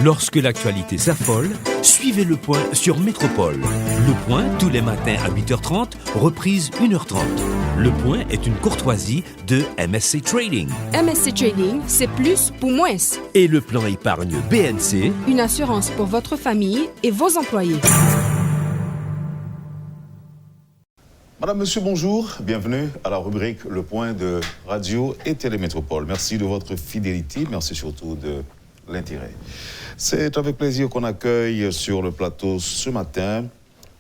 Lorsque l'actualité s'affole, suivez Le Point sur Métropole. Le Point, tous les matins à 8h30, reprise 1h30. Le Point est une courtoisie de MSC Trading. MSC Trading, c'est plus pour moins. Et le plan épargne BNC, une assurance pour votre famille et vos employés. Madame, Monsieur, bonjour. Bienvenue à la rubrique Le Point de Radio et Télémétropole. Merci de votre fidélité, merci surtout de l'intérêt. C'est avec plaisir qu'on accueille sur le plateau ce matin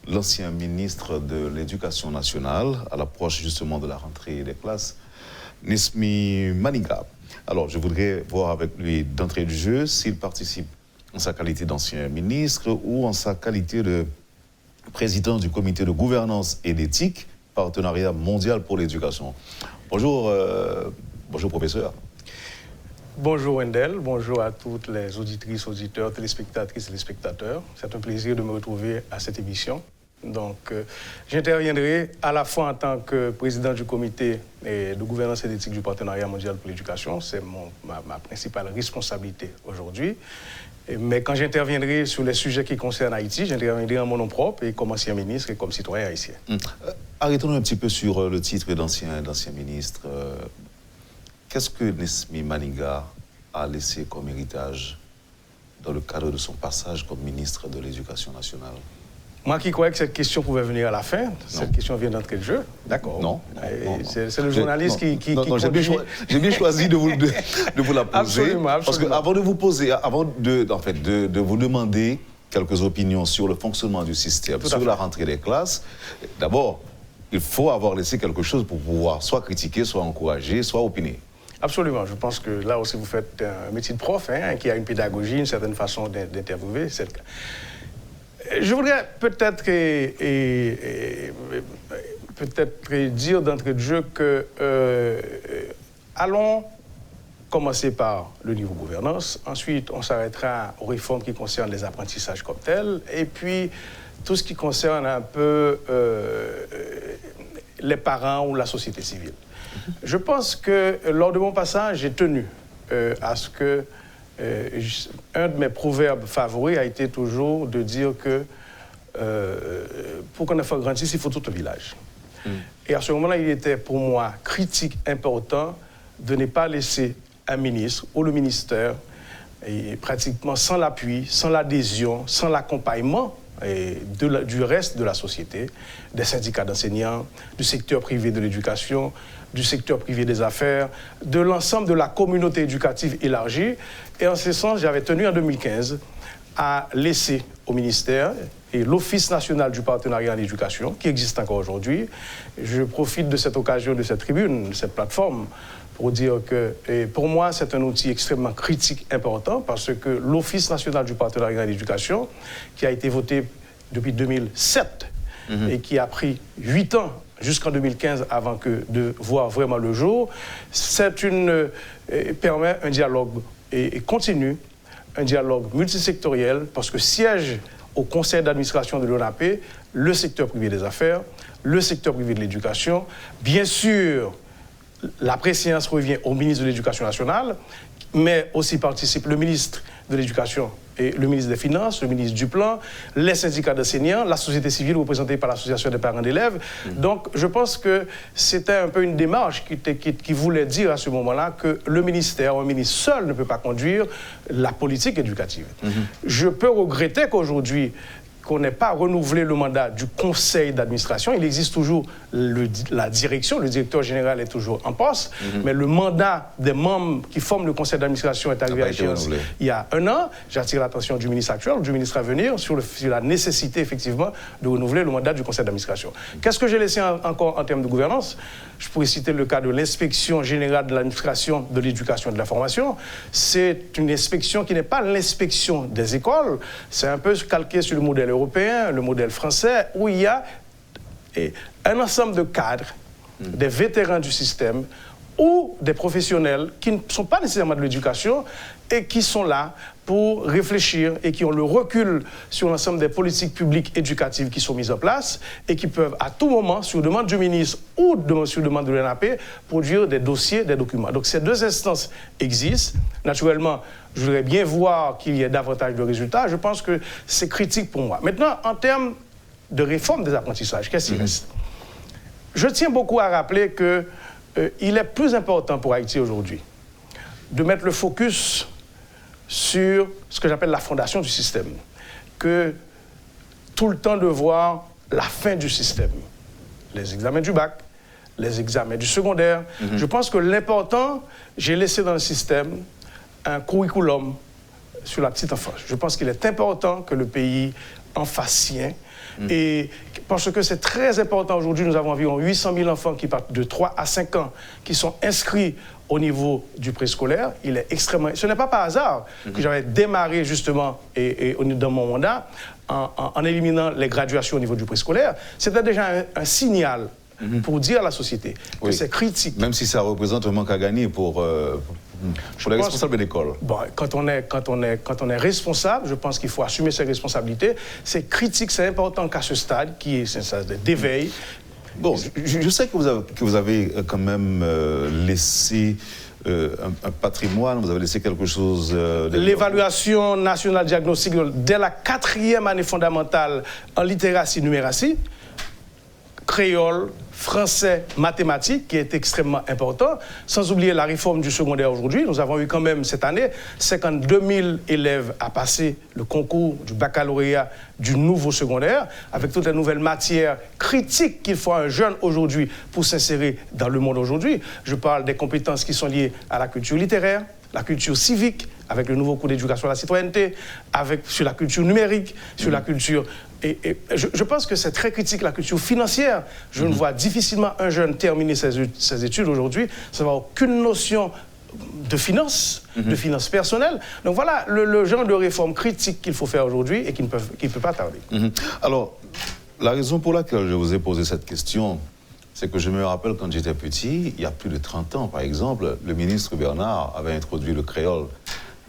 l'ancien ministre de l'Éducation nationale, à l'approche justement de la rentrée des classes, Nesmi Maninga. Alors, je voudrais voir avec lui d'entrée du jeu s'il participe en sa qualité d'ancien ministre ou en sa qualité de président du comité de gouvernance et d'éthique, Partenariat mondial pour l'éducation. Bonjour, bonjour professeur. Bonjour Wendell, bonjour à toutes les auditrices, auditeurs, téléspectatrices et téléspectateurs. C'est un plaisir de me retrouver à cette émission. Donc, j'interviendrai à la fois en tant que président du comité de gouvernance et d'éthique du Partenariat mondial pour l'éducation. C'est ma principale responsabilité aujourd'hui. Mais quand j'interviendrai sur les sujets qui concernent Haïti, j'interviendrai en mon nom propre et comme ancien ministre et comme citoyen haïtien. Arrêtons-nous un petit peu sur le titre d'ancien ministre. Qu'est-ce que Nesmi Maninga a laissé comme héritage dans le cadre de son passage comme ministre de l'Éducation nationale? Moi qui croyais que cette question pouvait venir à la fin, cette question vient d'entrer le jeu. D'accord. Non. C'est le journaliste qui j'ai bien choisi de vous la poser. Absolument. Parce qu'avant de vous poser, de vous demander quelques opinions sur le fonctionnement du système, sur la rentrée des classes, d'abord, il faut avoir laissé quelque chose pour pouvoir soit critiquer, soit encourager, soit opiner. Absolument. Je pense que là aussi, vous faites un métier de prof, qui a une pédagogie, une certaine façon d'interviewer. C'est le cas. Je voudrais peut-être dire d'entrée de jeu que allons commencer par le niveau gouvernance. Ensuite, on s'arrêtera aux réformes qui concernent les apprentissages comme tels. Et puis, tout ce qui concerne un peu les parents ou la société civile. Je pense que lors de mon passage, j'ai tenu à ce que un de mes proverbes favoris a été toujours de dire que pour qu'un enfant grandisse, il faut tout un village. Et à ce moment-là, il était pour moi critique important de ne pas laisser un ministre ou le ministère et pratiquement sans l'appui, sans l'adhésion, sans l'accompagnement du reste de la société, des syndicats d'enseignants, du secteur privé de l'éducation, du secteur privé des affaires, de l'ensemble de la communauté éducative élargie. Et en ce sens, j'avais tenu en 2015 à laisser au ministère et l'Office national du partenariat en éducation, qui existe encore aujourd'hui. Je profite de cette occasion, de cette tribune, de cette plateforme, pour dire que pour moi, c'est un outil extrêmement critique, important, parce que l'Office national du partenariat en éducation, qui a été voté depuis 2007 et qui a pris 8 ans jusqu'en 2015 avant de voir vraiment le jour, permet un dialogue continu, un dialogue multisectoriel, parce que siège au conseil d'administration de l'ONAP le secteur privé des affaires, le secteur privé de l'éducation. Bien sûr, la préséance revient au ministre de l'Éducation nationale, mais aussi participe le ministre de l'Éducation et le ministre des Finances, le ministre du Plan, les syndicats d'enseignants, la société civile représentée par l'association des parents d'élèves. Donc, je pense que c'était un peu une démarche qui voulait dire à ce moment-là que le ministère, un ministre seul ne peut pas conduire la politique éducative. Je peux regretter qu'aujourd'hui, qu'on n'ait pas renouvelé le mandat du conseil d'administration. Il existe toujours la direction, le directeur général est toujours en poste, mais le mandat des membres qui forment le conseil d'administration est arrivé à échéance il y a 1 an. J'attire l'attention du ministre actuel, du ministre à venir, sur la nécessité, effectivement, de renouveler le mandat du conseil d'administration. Qu'est-ce que j'ai laissé encore en termes de gouvernance? Je pourrais citer le cas de l'inspection générale de l'administration de l'éducation et de la formation. C'est une inspection qui n'est pas l'inspection des écoles, c'est un peu calqué sur le modèle européen, le modèle français, où il y a un ensemble de cadres, des vétérans du système, ou des professionnels qui ne sont pas nécessairement de l'éducation et qui sont là pour réfléchir et qui ont le recul sur l'ensemble des politiques publiques éducatives qui sont mises en place et qui peuvent à tout moment, sur demande du ministre ou sur demande de l'ENAP, produire des dossiers, des documents. Donc ces deux instances existent. Naturellement, je voudrais bien voir qu'il y ait davantage de résultats. Je pense que c'est critique pour moi. Maintenant, en termes de réforme des apprentissages, qu'est-ce qu'il reste? Je tiens beaucoup à rappeler que il est plus important pour Haïti aujourd'hui de mettre le focus sur ce que j'appelle la fondation du système, que tout le temps de voir la fin du système. Les examens du bac, les examens du secondaire. Je pense que l'important, j'ai laissé dans le système un curriculum sur la petite enfance. Je pense qu'il est important que le pays en fasse sien. Et parce que c'est très important aujourd'hui, nous avons environ 800 000 enfants qui partent de 3 à 5 ans, qui sont inscrits au niveau du préscolaire. Il est extrêmement... Ce n'est pas par hasard que j'avais démarré justement dans mon mandat en éliminant les graduations au niveau du préscolaire. C'était déjà un signal pour dire à la société que c'est critique. Même si ça représente un manque à gagner pour les responsables de l'école. Bon, quand on est responsable, je pense qu'il faut assumer ses responsabilités. C'est critique, c'est important qu'à ce stade, qui est un stade d'éveil. Bon, je sais que vous avez quand même laissé un patrimoine, vous avez laissé quelque chose... L'évaluation nationale diagnostique dès la 4e année fondamentale en littératie, numératie, créole, français, mathématiques, qui est extrêmement important, sans oublier la réforme du secondaire aujourd'hui. Nous avons eu quand même cette année 52 000 élèves à passer le concours du baccalauréat du nouveau secondaire, avec toutes les nouvelles matières critiques qu'il faut à un jeune aujourd'hui pour s'insérer dans le monde aujourd'hui. Je parle des compétences qui sont liées à la culture littéraire, la culture civique, avec le nouveau cours d'éducation à la citoyenneté, sur la culture numérique, sur la culture... Et je pense que c'est très critique, la culture financière. Je ne vois difficilement un jeune terminer ses études aujourd'hui sans avoir aucune notion de finance, de finance personnelle. Donc voilà le genre de réforme critique qu'il faut faire aujourd'hui et qui ne peut pas tarder. Alors, la raison pour laquelle je vous ai posé cette question, c'est que je me rappelle quand j'étais petit, il y a plus de 30 ans par exemple, le ministre Bernard avait introduit le créole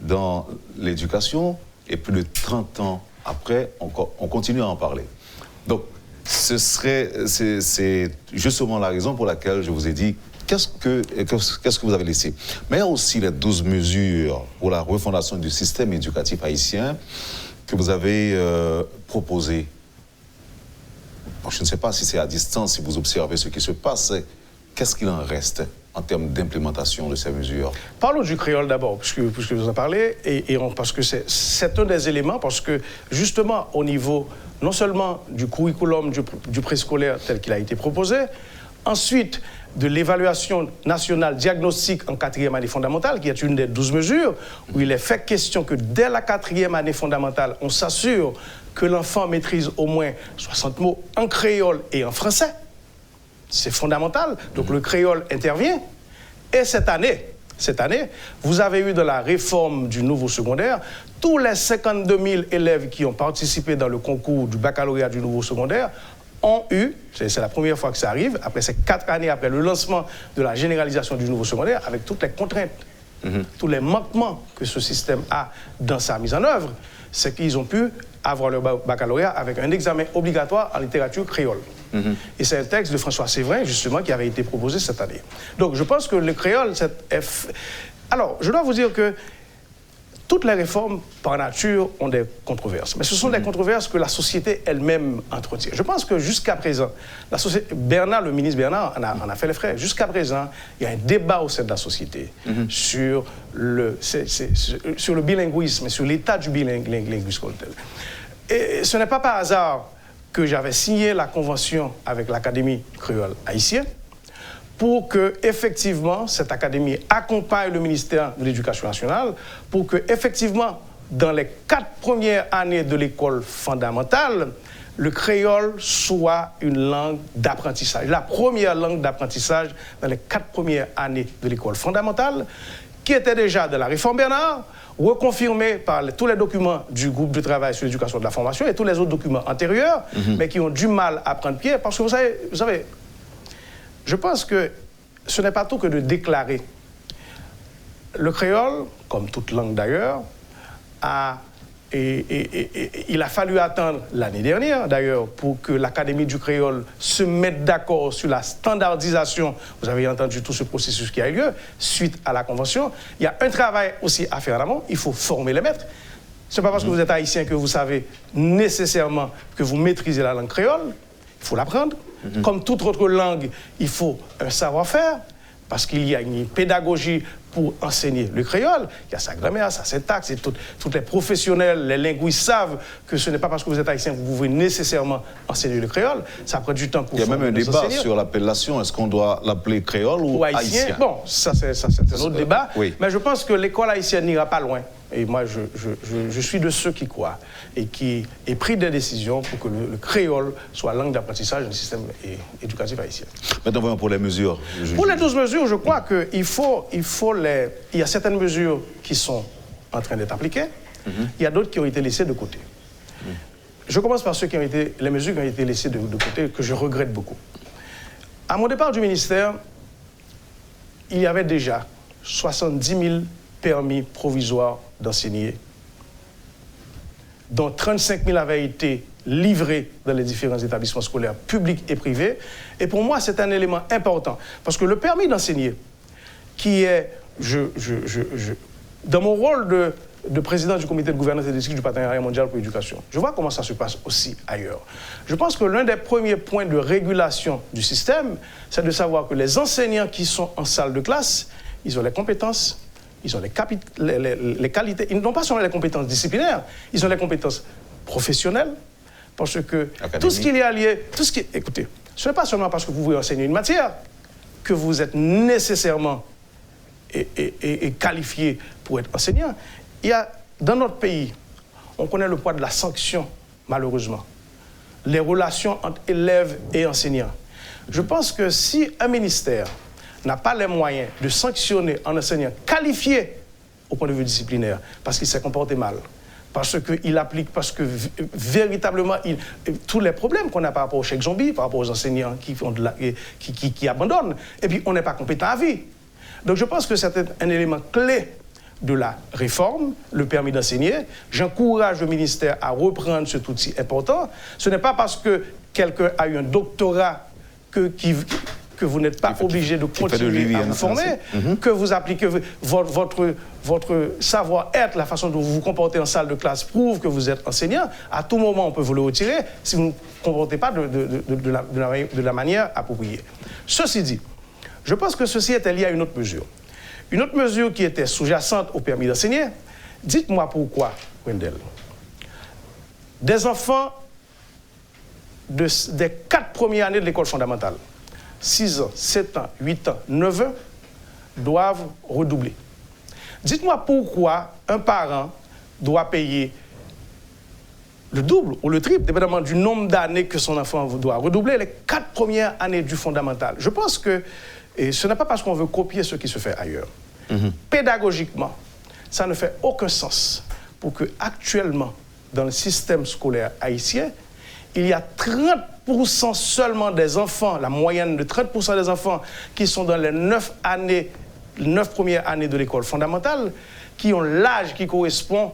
dans l'éducation et plus de 30 ans après, on continue à en parler. Donc, c'est justement la raison pour laquelle je vous ai dit qu'est-ce que vous avez laissé. Mais il y a aussi les 12 mesures pour la refondation du système éducatif haïtien que vous avez proposées. Bon, je ne sais pas si c'est à distance, si vous observez ce qui se passe. Qu'est-ce qu'il en reste en termes d'implémentation de ces mesures? Parlons du créole d'abord, puisque vous en parlez, parce que c'est un des éléments, parce que justement au niveau non seulement du curriculum du préscolaire tel qu'il a été proposé, ensuite de l'évaluation nationale diagnostique en 4e année fondamentale, qui est une des 12 mesures, où il est fait question que dès la 4e année fondamentale, on s'assure que l'enfant maîtrise au moins 60 mots en créole et en français. C'est fondamental. Donc le créole intervient. Et cette année, vous avez eu dans la réforme du nouveau secondaire, tous les 52 000 élèves qui ont participé dans le concours du baccalauréat du nouveau secondaire ont eu, c'est la première fois que ça arrive, après ces 4 années, après le lancement de la généralisation du nouveau secondaire, avec toutes les contraintes, tous les manquements que ce système a dans sa mise en œuvre, c'est qu'ils ont pu avoir leur baccalauréat avec un examen obligatoire en littérature créole. Et c'est un texte de François Séverin, justement, qui avait été proposé cette année. Donc, je pense que le créole... Alors, je dois vous dire que toutes les réformes, par nature, ont des controverses. Mais ce sont des controverses que la société elle-même entretient. Je pense que jusqu'à présent, la société... le ministre Bernard en a fait les frais. Jusqu'à présent, il y a un débat au sein de la société sur le bilinguisme, sur l'état du bilinguisme. Et ce n'est pas par hasard que j'avais signé la convention avec l'Académie créole haïtienne pour que, effectivement, cette académie accompagne le ministère de l'Éducation nationale pour que, effectivement, dans les 4 premières années de l'école fondamentale, le créole soit une langue d'apprentissage. La première langue d'apprentissage dans les 4 premières années de l'école fondamentale, qui était déjà de la réforme Bernard, reconfirmé par tous les documents du groupe de travail sur l'éducation de la formation et tous les autres documents antérieurs, mais qui ont du mal à prendre pied. Parce que vous savez, je pense que ce n'est pas tout que de déclarer. Le créole, comme toute langue d'ailleurs, il a fallu attendre l'année dernière, d'ailleurs, pour que l'Académie du créole se mette d'accord sur la standardisation. Vous avez entendu tout ce processus qui a eu lieu suite à la Convention. Il y a un travail aussi à faire en amont. Il faut former les maîtres. Ce n'est pas parce que vous êtes haïtien que vous savez nécessairement que vous maîtrisez la langue créole. Il faut l'apprendre. Comme toute autre langue, il faut un savoir-faire, parce qu'il y a une pédagogie pour enseigner le créole. Il y a sa grammaire, sa syntaxe, et tous les professionnels, les linguistes savent que ce n'est pas parce que vous êtes haïtien que vous pouvez nécessairement enseigner le créole. Ça prend du temps pour... Il y a même un débat sur l'appellation. Est-ce qu'on doit l'appeler créole ou haïtien? Bon, ça c'est un autre débat. Oui. Mais je pense que l'école haïtienne n'ira pas loin. Et moi, je suis de ceux qui croient et qui ai pris des décisions pour que le créole soit langue d'apprentissage du système éducatif haïtien. Maintenant, pour les mesures. Pour les 12 mesures, je crois qu'il y a certaines mesures qui sont en train d'être appliquées. Il y a d'autres qui ont été laissées de côté. Je commence par les mesures qui ont été laissées de côté, que je regrette beaucoup. À mon départ du ministère, il y avait déjà 70 000 permis provisoires d'enseigner, dont 35 000 avaient été livrés dans les différents établissements scolaires publics et privés. Et pour moi, c'est un élément important, parce que le permis d'enseigner, qui est, dans mon rôle de président du comité de gouvernance et d'éthique du partenariat mondial pour l'éducation, je vois comment ça se passe aussi ailleurs. Je pense que l'un des premiers points de régulation du système, c'est de savoir que les enseignants qui sont en salle de classe, ils ont les compétences, ils ont les qualités, ils n'ont pas seulement les compétences disciplinaires, ils ont les compétences professionnelles, parce que académique. Tout ce qui est lié, écoutez, ce n'est pas seulement parce que vous voulez enseigner une matière que vous êtes nécessairement qualifié pour être enseignant. Il y a, dans notre pays, on connaît le poids de la sanction, malheureusement. Les relations entre élèves et enseignants. Je pense que si un ministère n'a pas les moyens de sanctionner un enseignant qualifié au point de vue disciplinaire, parce qu'il s'est comporté mal, parce qu'il applique, parce que véritablement, tous les problèmes qu'on a par rapport aux chèques zombies, par rapport aux enseignants qui abandonnent, et puis on n'est pas compétent à vie. Donc je pense que c'est un élément clé de la réforme, le permis d'enseigner. J'encourage le ministère à reprendre cet outil important. Ce n'est pas parce que quelqu'un a eu un doctorat que vous n'êtes pas obligé de continuer à vous former, que vous appliquez votre savoir-être, la façon dont vous vous comportez en salle de classe prouve que vous êtes enseignant. À tout moment, on peut vous le retirer si vous ne vous comportez pas de la manière appropriée. Ceci dit, je pense que ceci était lié à une autre mesure. Une autre mesure qui était sous-jacente au permis d'enseigner, dites-moi pourquoi, Wendell, des enfants des 4 premières années de l'école fondamentale, 6 ans, 7 ans, 8 ans, 9 ans, doivent redoubler. Dites-moi pourquoi un parent doit payer le double ou le triple, dépendamment du nombre d'années que son enfant doit redoubler, les 4 premières années du fondamental. Je pense que ce n'est pas parce qu'on veut copier ce qui se fait ailleurs. Pédagogiquement, ça ne fait aucun sens pour que actuellement, dans le système scolaire haïtien, il y a 30% seulement des enfants, la moyenne de 30% des enfants qui sont dans les 9 premières années de l'école fondamentale, qui ont l'âge qui correspond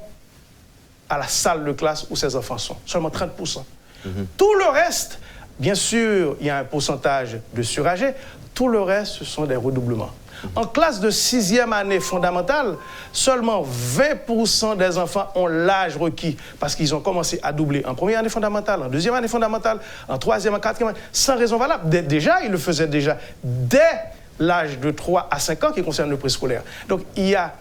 à la salle de classe où ces enfants sont. Seulement 30%. Tout le reste, bien sûr, il y a un pourcentage de surâgés, tout le reste, ce sont des redoublements. En classe de 6e année fondamentale, seulement 20% des enfants ont l'âge requis parce qu'ils ont commencé à doubler en première année fondamentale, en deuxième année fondamentale, en troisième, en quatrième année, sans raison valable. Déjà, ils le faisaient déjà dès l'âge de 3 à 5 ans qui concerne le préscolaire. Donc, il y a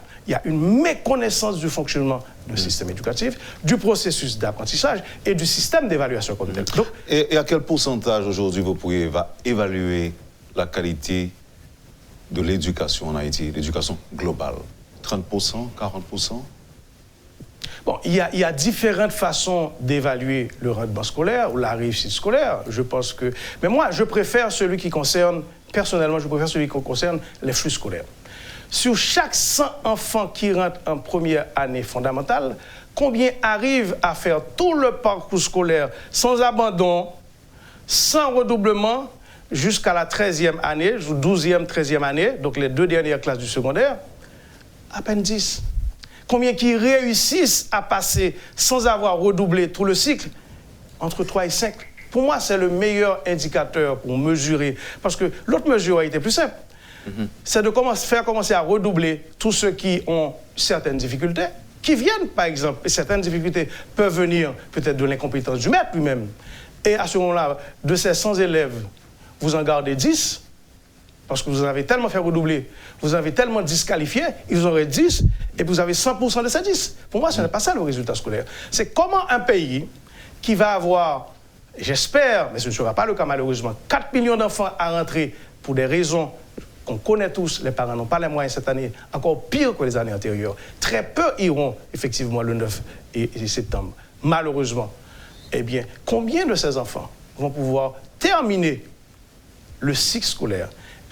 une méconnaissance du fonctionnement du système éducatif, du processus d'apprentissage et du système d'évaluation comme tel. Donc, et à quel pourcentage aujourd'hui vous pouvez évaluer la qualité de l'éducation en Haïti, l'éducation globale? 30%, 40%? Bon, il y a différentes façons d'évaluer le rendement scolaire ou la réussite scolaire. Je pense que... Mais moi, je préfère celui qui concerne, personnellement, je préfère celui qui concerne les flux scolaires. Sur chaque 100 enfants qui rentrent en première année fondamentale, combien arrivent à faire tout le parcours scolaire sans abandon, sans redoublement? jusqu'à la 13e année, 12e, 13e année, donc les 2 dernières classes du secondaire, à peine 10. Combien qui réussissent à passer sans avoir redoublé tout le cycle? Entre 3 et 5. Pour moi, c'est le meilleur indicateur pour mesurer. Parce que l'autre mesure a été plus simple. C'est de faire commencer à redoubler tous ceux qui ont certaines difficultés, qui viennent, par exemple, et certaines difficultés peuvent venir peut-être de l'incompétence du maître lui-même. Et à ce moment-là, de ces 100 élèves, vous en gardez 10, parce que vous en avez tellement fait redoubler, vous en avez tellement disqualifié, ils auraient 10, et vous avez 100% de ces 10. Pour moi, ce n'est pas ça le résultat scolaire. C'est comment un pays qui va avoir, j'espère, mais ce ne sera pas le cas malheureusement, 4 millions d'enfants à rentrer pour des raisons qu'on connaît tous, les parents n'ont pas les moyens cette année, encore pire que les années antérieures. Très peu iront effectivement le 9 et septembre, malheureusement. Eh bien, combien de ces enfants vont pouvoir terminer le cycle scolaire,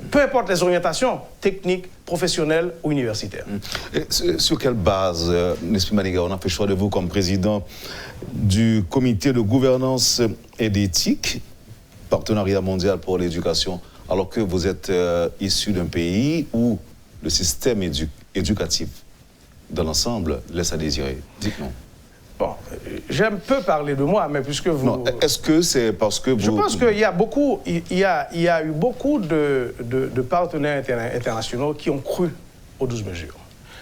peu importe les orientations techniques, professionnelles ou universitaires? Et sur quelle base, Nespi Maniga, on a fait le choix de vous comme président du comité de gouvernance et d'éthique, partenariat mondial pour l'éducation, alors que vous êtes issu d'un pays où le système éducatif dans l'ensemble laisse à désirer? Dites-nous. Bon, j'aime peu parler de moi, mais puisque vous... Non, est-ce que c'est parce que vous... Je pense qu'il y a beaucoup, il y a eu beaucoup de partenaires internationaux qui ont cru aux 12 mesures.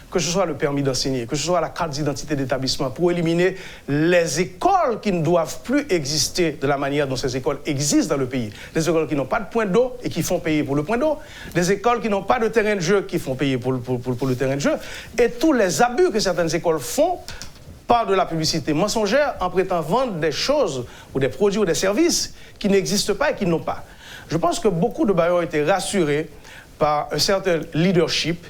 Que ce soit le permis d'enseigner, que ce soit la carte d'identité d'établissement, pour éliminer les écoles qui ne doivent plus exister de la manière dont ces écoles existent dans le pays. Des écoles qui n'ont pas de point d'eau et qui font payer pour le point d'eau. Des écoles qui n'ont pas de terrain de jeu qui font payer pour le terrain de jeu. Et tous les abus que certaines écoles font par de la publicité mensongère en prétendant vendre des choses ou des produits ou des services qui n'existent pas et qui n'ont pas. Je pense que beaucoup de bailleurs ont été rassurés par un certain leadership.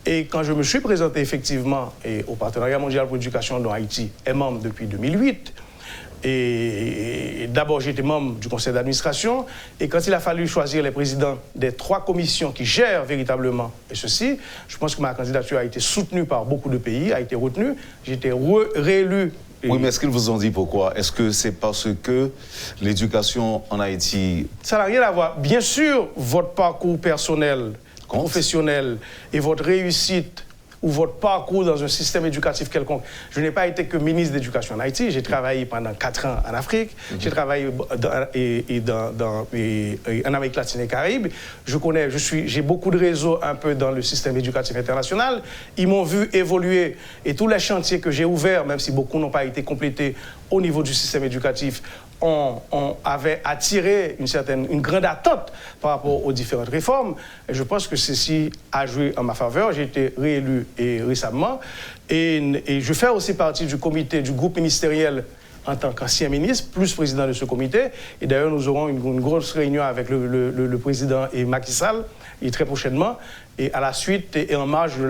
Et quand je me suis présenté effectivement au Partenariat mondial pour l'éducation dont Haïti est membre depuis 2008, et d'abord j'étais membre du conseil d'administration, et quand il a fallu choisir les présidents des 3 commissions qui gèrent véritablement et ceci, je pense que ma candidature a été soutenue par beaucoup de pays, a été retenue, j'ai été réélu. Oui, mais est-ce qu'ils vous ont dit pourquoi? Est-ce que c'est parce que l'éducation en Haïti... Ça n'a rien à voir. Bien sûr, votre parcours personnel, professionnel et votre réussite ou votre parcours dans un système éducatif quelconque. Je n'ai pas été que ministre d'éducation en Haïti, j'ai travaillé pendant 4 ans en Afrique, j'ai travaillé en Amérique latine et Caraïbes. J'ai beaucoup de réseaux un peu dans le système éducatif international. Ils m'ont vu évoluer et tous les chantiers que j'ai ouverts, même si beaucoup n'ont pas été complétés au niveau du système éducatif, on avait attiré une grande attente par rapport aux différentes réformes. Et je pense que ceci a joué en ma faveur. J'ai été réélu récemment. Et je fais aussi partie du comité, du groupe ministériel en tant qu'ancien ministre, plus président de ce comité. Et d'ailleurs, nous aurons une grosse réunion avec le président et Macky Sall, et très prochainement. Et à la suite, et en marge de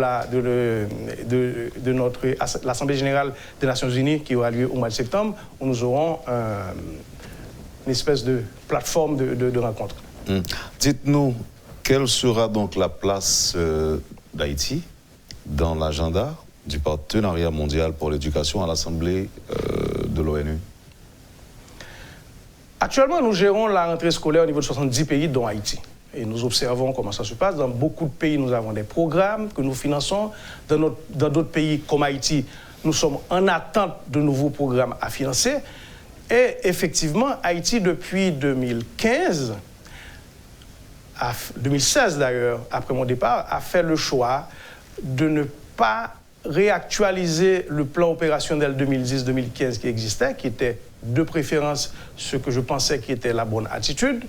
l'Assemblée générale des Nations Unies qui aura lieu au mois de septembre, où nous aurons une espèce de plateforme de rencontre. Dites-nous, quelle sera donc la place d'Haïti dans l'agenda du Partenariat mondial pour l'éducation à l'Assemblée de l'ONU? Actuellement, nous gérons la rentrée scolaire au niveau de 70 pays, dont Haïti. Et nous observons comment ça se passe. Dans beaucoup de pays, nous avons des programmes que nous finançons. Dans d'autres pays, comme Haïti, nous sommes en attente de nouveaux programmes à financer. Et effectivement, Haïti, depuis 2016 d'ailleurs, après mon départ, a fait le choix de ne pas réactualiser le plan opérationnel 2010-2015 qui existait, qui était de préférence ce que je pensais qui était la bonne attitude.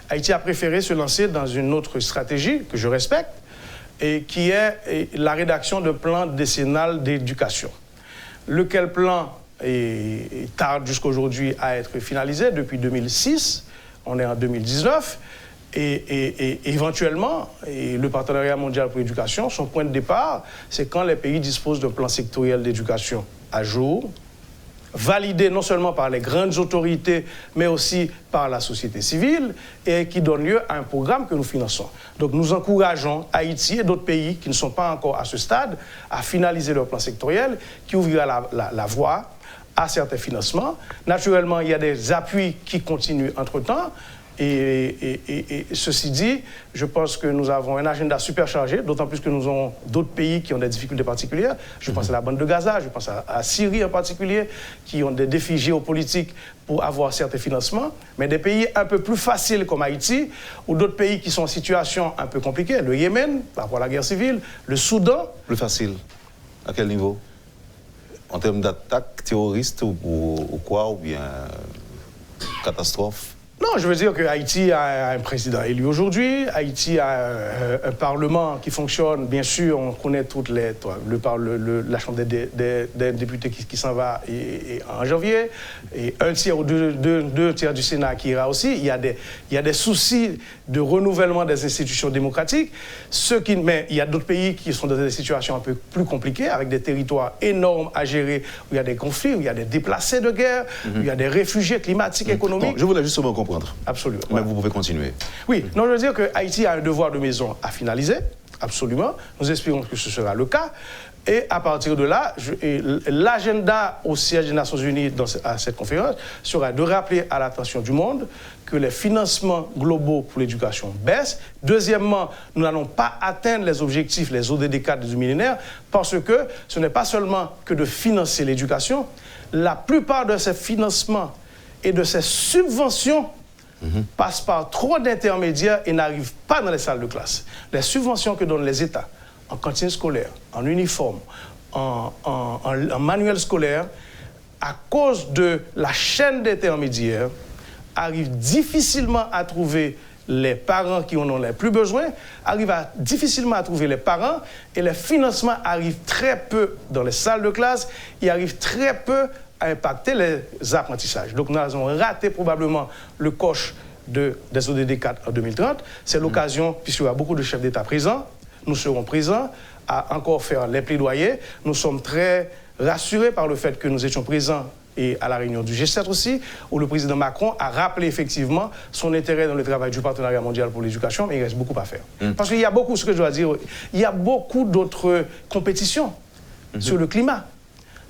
Haïti a préféré se lancer dans une autre stratégie que je respecte et qui est la rédaction de plans décennal d'éducation. Lequel plan tarde jusqu'aujourd'hui à être finalisé depuis 2006, on est en 2019, et éventuellement, le Partenariat mondial pour l'éducation, son point de départ, c'est quand les pays disposent d'un plan sectoriel d'éducation à jour, validé non seulement par les grandes autorités, mais aussi par la société civile, et qui donne lieu à un programme que nous finançons. Donc nous encourageons Haïti et d'autres pays qui ne sont pas encore à ce stade à finaliser leur plan sectoriel, qui ouvrira la voie à certains financements. Naturellement, il y a des appuis qui continuent entre-temps, Et ceci dit, je pense que nous avons un agenda super chargé, d'autant plus que nous avons d'autres pays qui ont des difficultés particulières. Je pense à la bande de Gaza, je pense à Syrie en particulier, qui ont des défis géopolitiques pour avoir certains financements. Mais des pays un peu plus faciles comme Haïti, ou d'autres pays qui sont en situation un peu compliquée, le Yémen, par rapport à la guerre civile, le Soudan. Plus facile. À quel niveau? En termes d'attaque terroriste ou quoi? Ou bien catastrophe? Non, je veux dire que Haïti a un président élu aujourd'hui. Haïti a un parlement qui fonctionne. Bien sûr, on connaît toutes la Chambre des députés qui s'en va en janvier. Et un tiers ou deux tiers du Sénat qui ira aussi. Il y a des soucis de renouvellement des institutions démocratiques. Mais il y a d'autres pays qui sont dans des situations un peu plus compliquées, avec des territoires énormes à gérer, où il y a des conflits, où il y a des déplacés de guerre, où il y a des réfugiés climatiques, économiques. Non, je voulais justement comprendre. Absolument. Mais vous pouvez continuer. Oui, non, je veux dire que Haïti a un devoir de maison à finaliser, absolument. Nous espérons que ce sera le cas. Et à partir de là, l'agenda au siège des Nations Unies à cette conférence sera de rappeler à l'attention du monde que les financements globaux pour l'éducation baissent. Deuxièmement, nous n'allons pas atteindre les objectifs, les ODD 4 du millénaire, parce que ce n'est pas seulement que de financer l'éducation. La plupart de ces financements et de ces subventions passent par trop d'intermédiaires et n'arrivent pas dans les salles de classe. Les subventions que donnent les États en cantine scolaire, en uniforme, en manuel scolaire, à cause de la chaîne d'intermédiaires, arrivent difficilement à trouver les parents qui en ont les plus besoin, arrivent difficilement à trouver les parents, et les financements arrivent très peu dans les salles de classe, ils arrivent très peu à impacter les apprentissages. Donc nous avons raté probablement le coche des ODD 4 en 2030. C'est l'occasion, puisqu'il y a beaucoup de chefs d'État présents, nous serons présents à encore faire les plaidoyers. Nous sommes très rassurés par le fait que nous étions présents et à la réunion du G7 aussi, où le président Macron a rappelé effectivement son intérêt dans le travail du partenariat mondial pour l'éducation, mais il reste beaucoup à faire. Parce qu'il y a beaucoup, ce que je dois dire, il y a beaucoup d'autres compétitions sur le climat,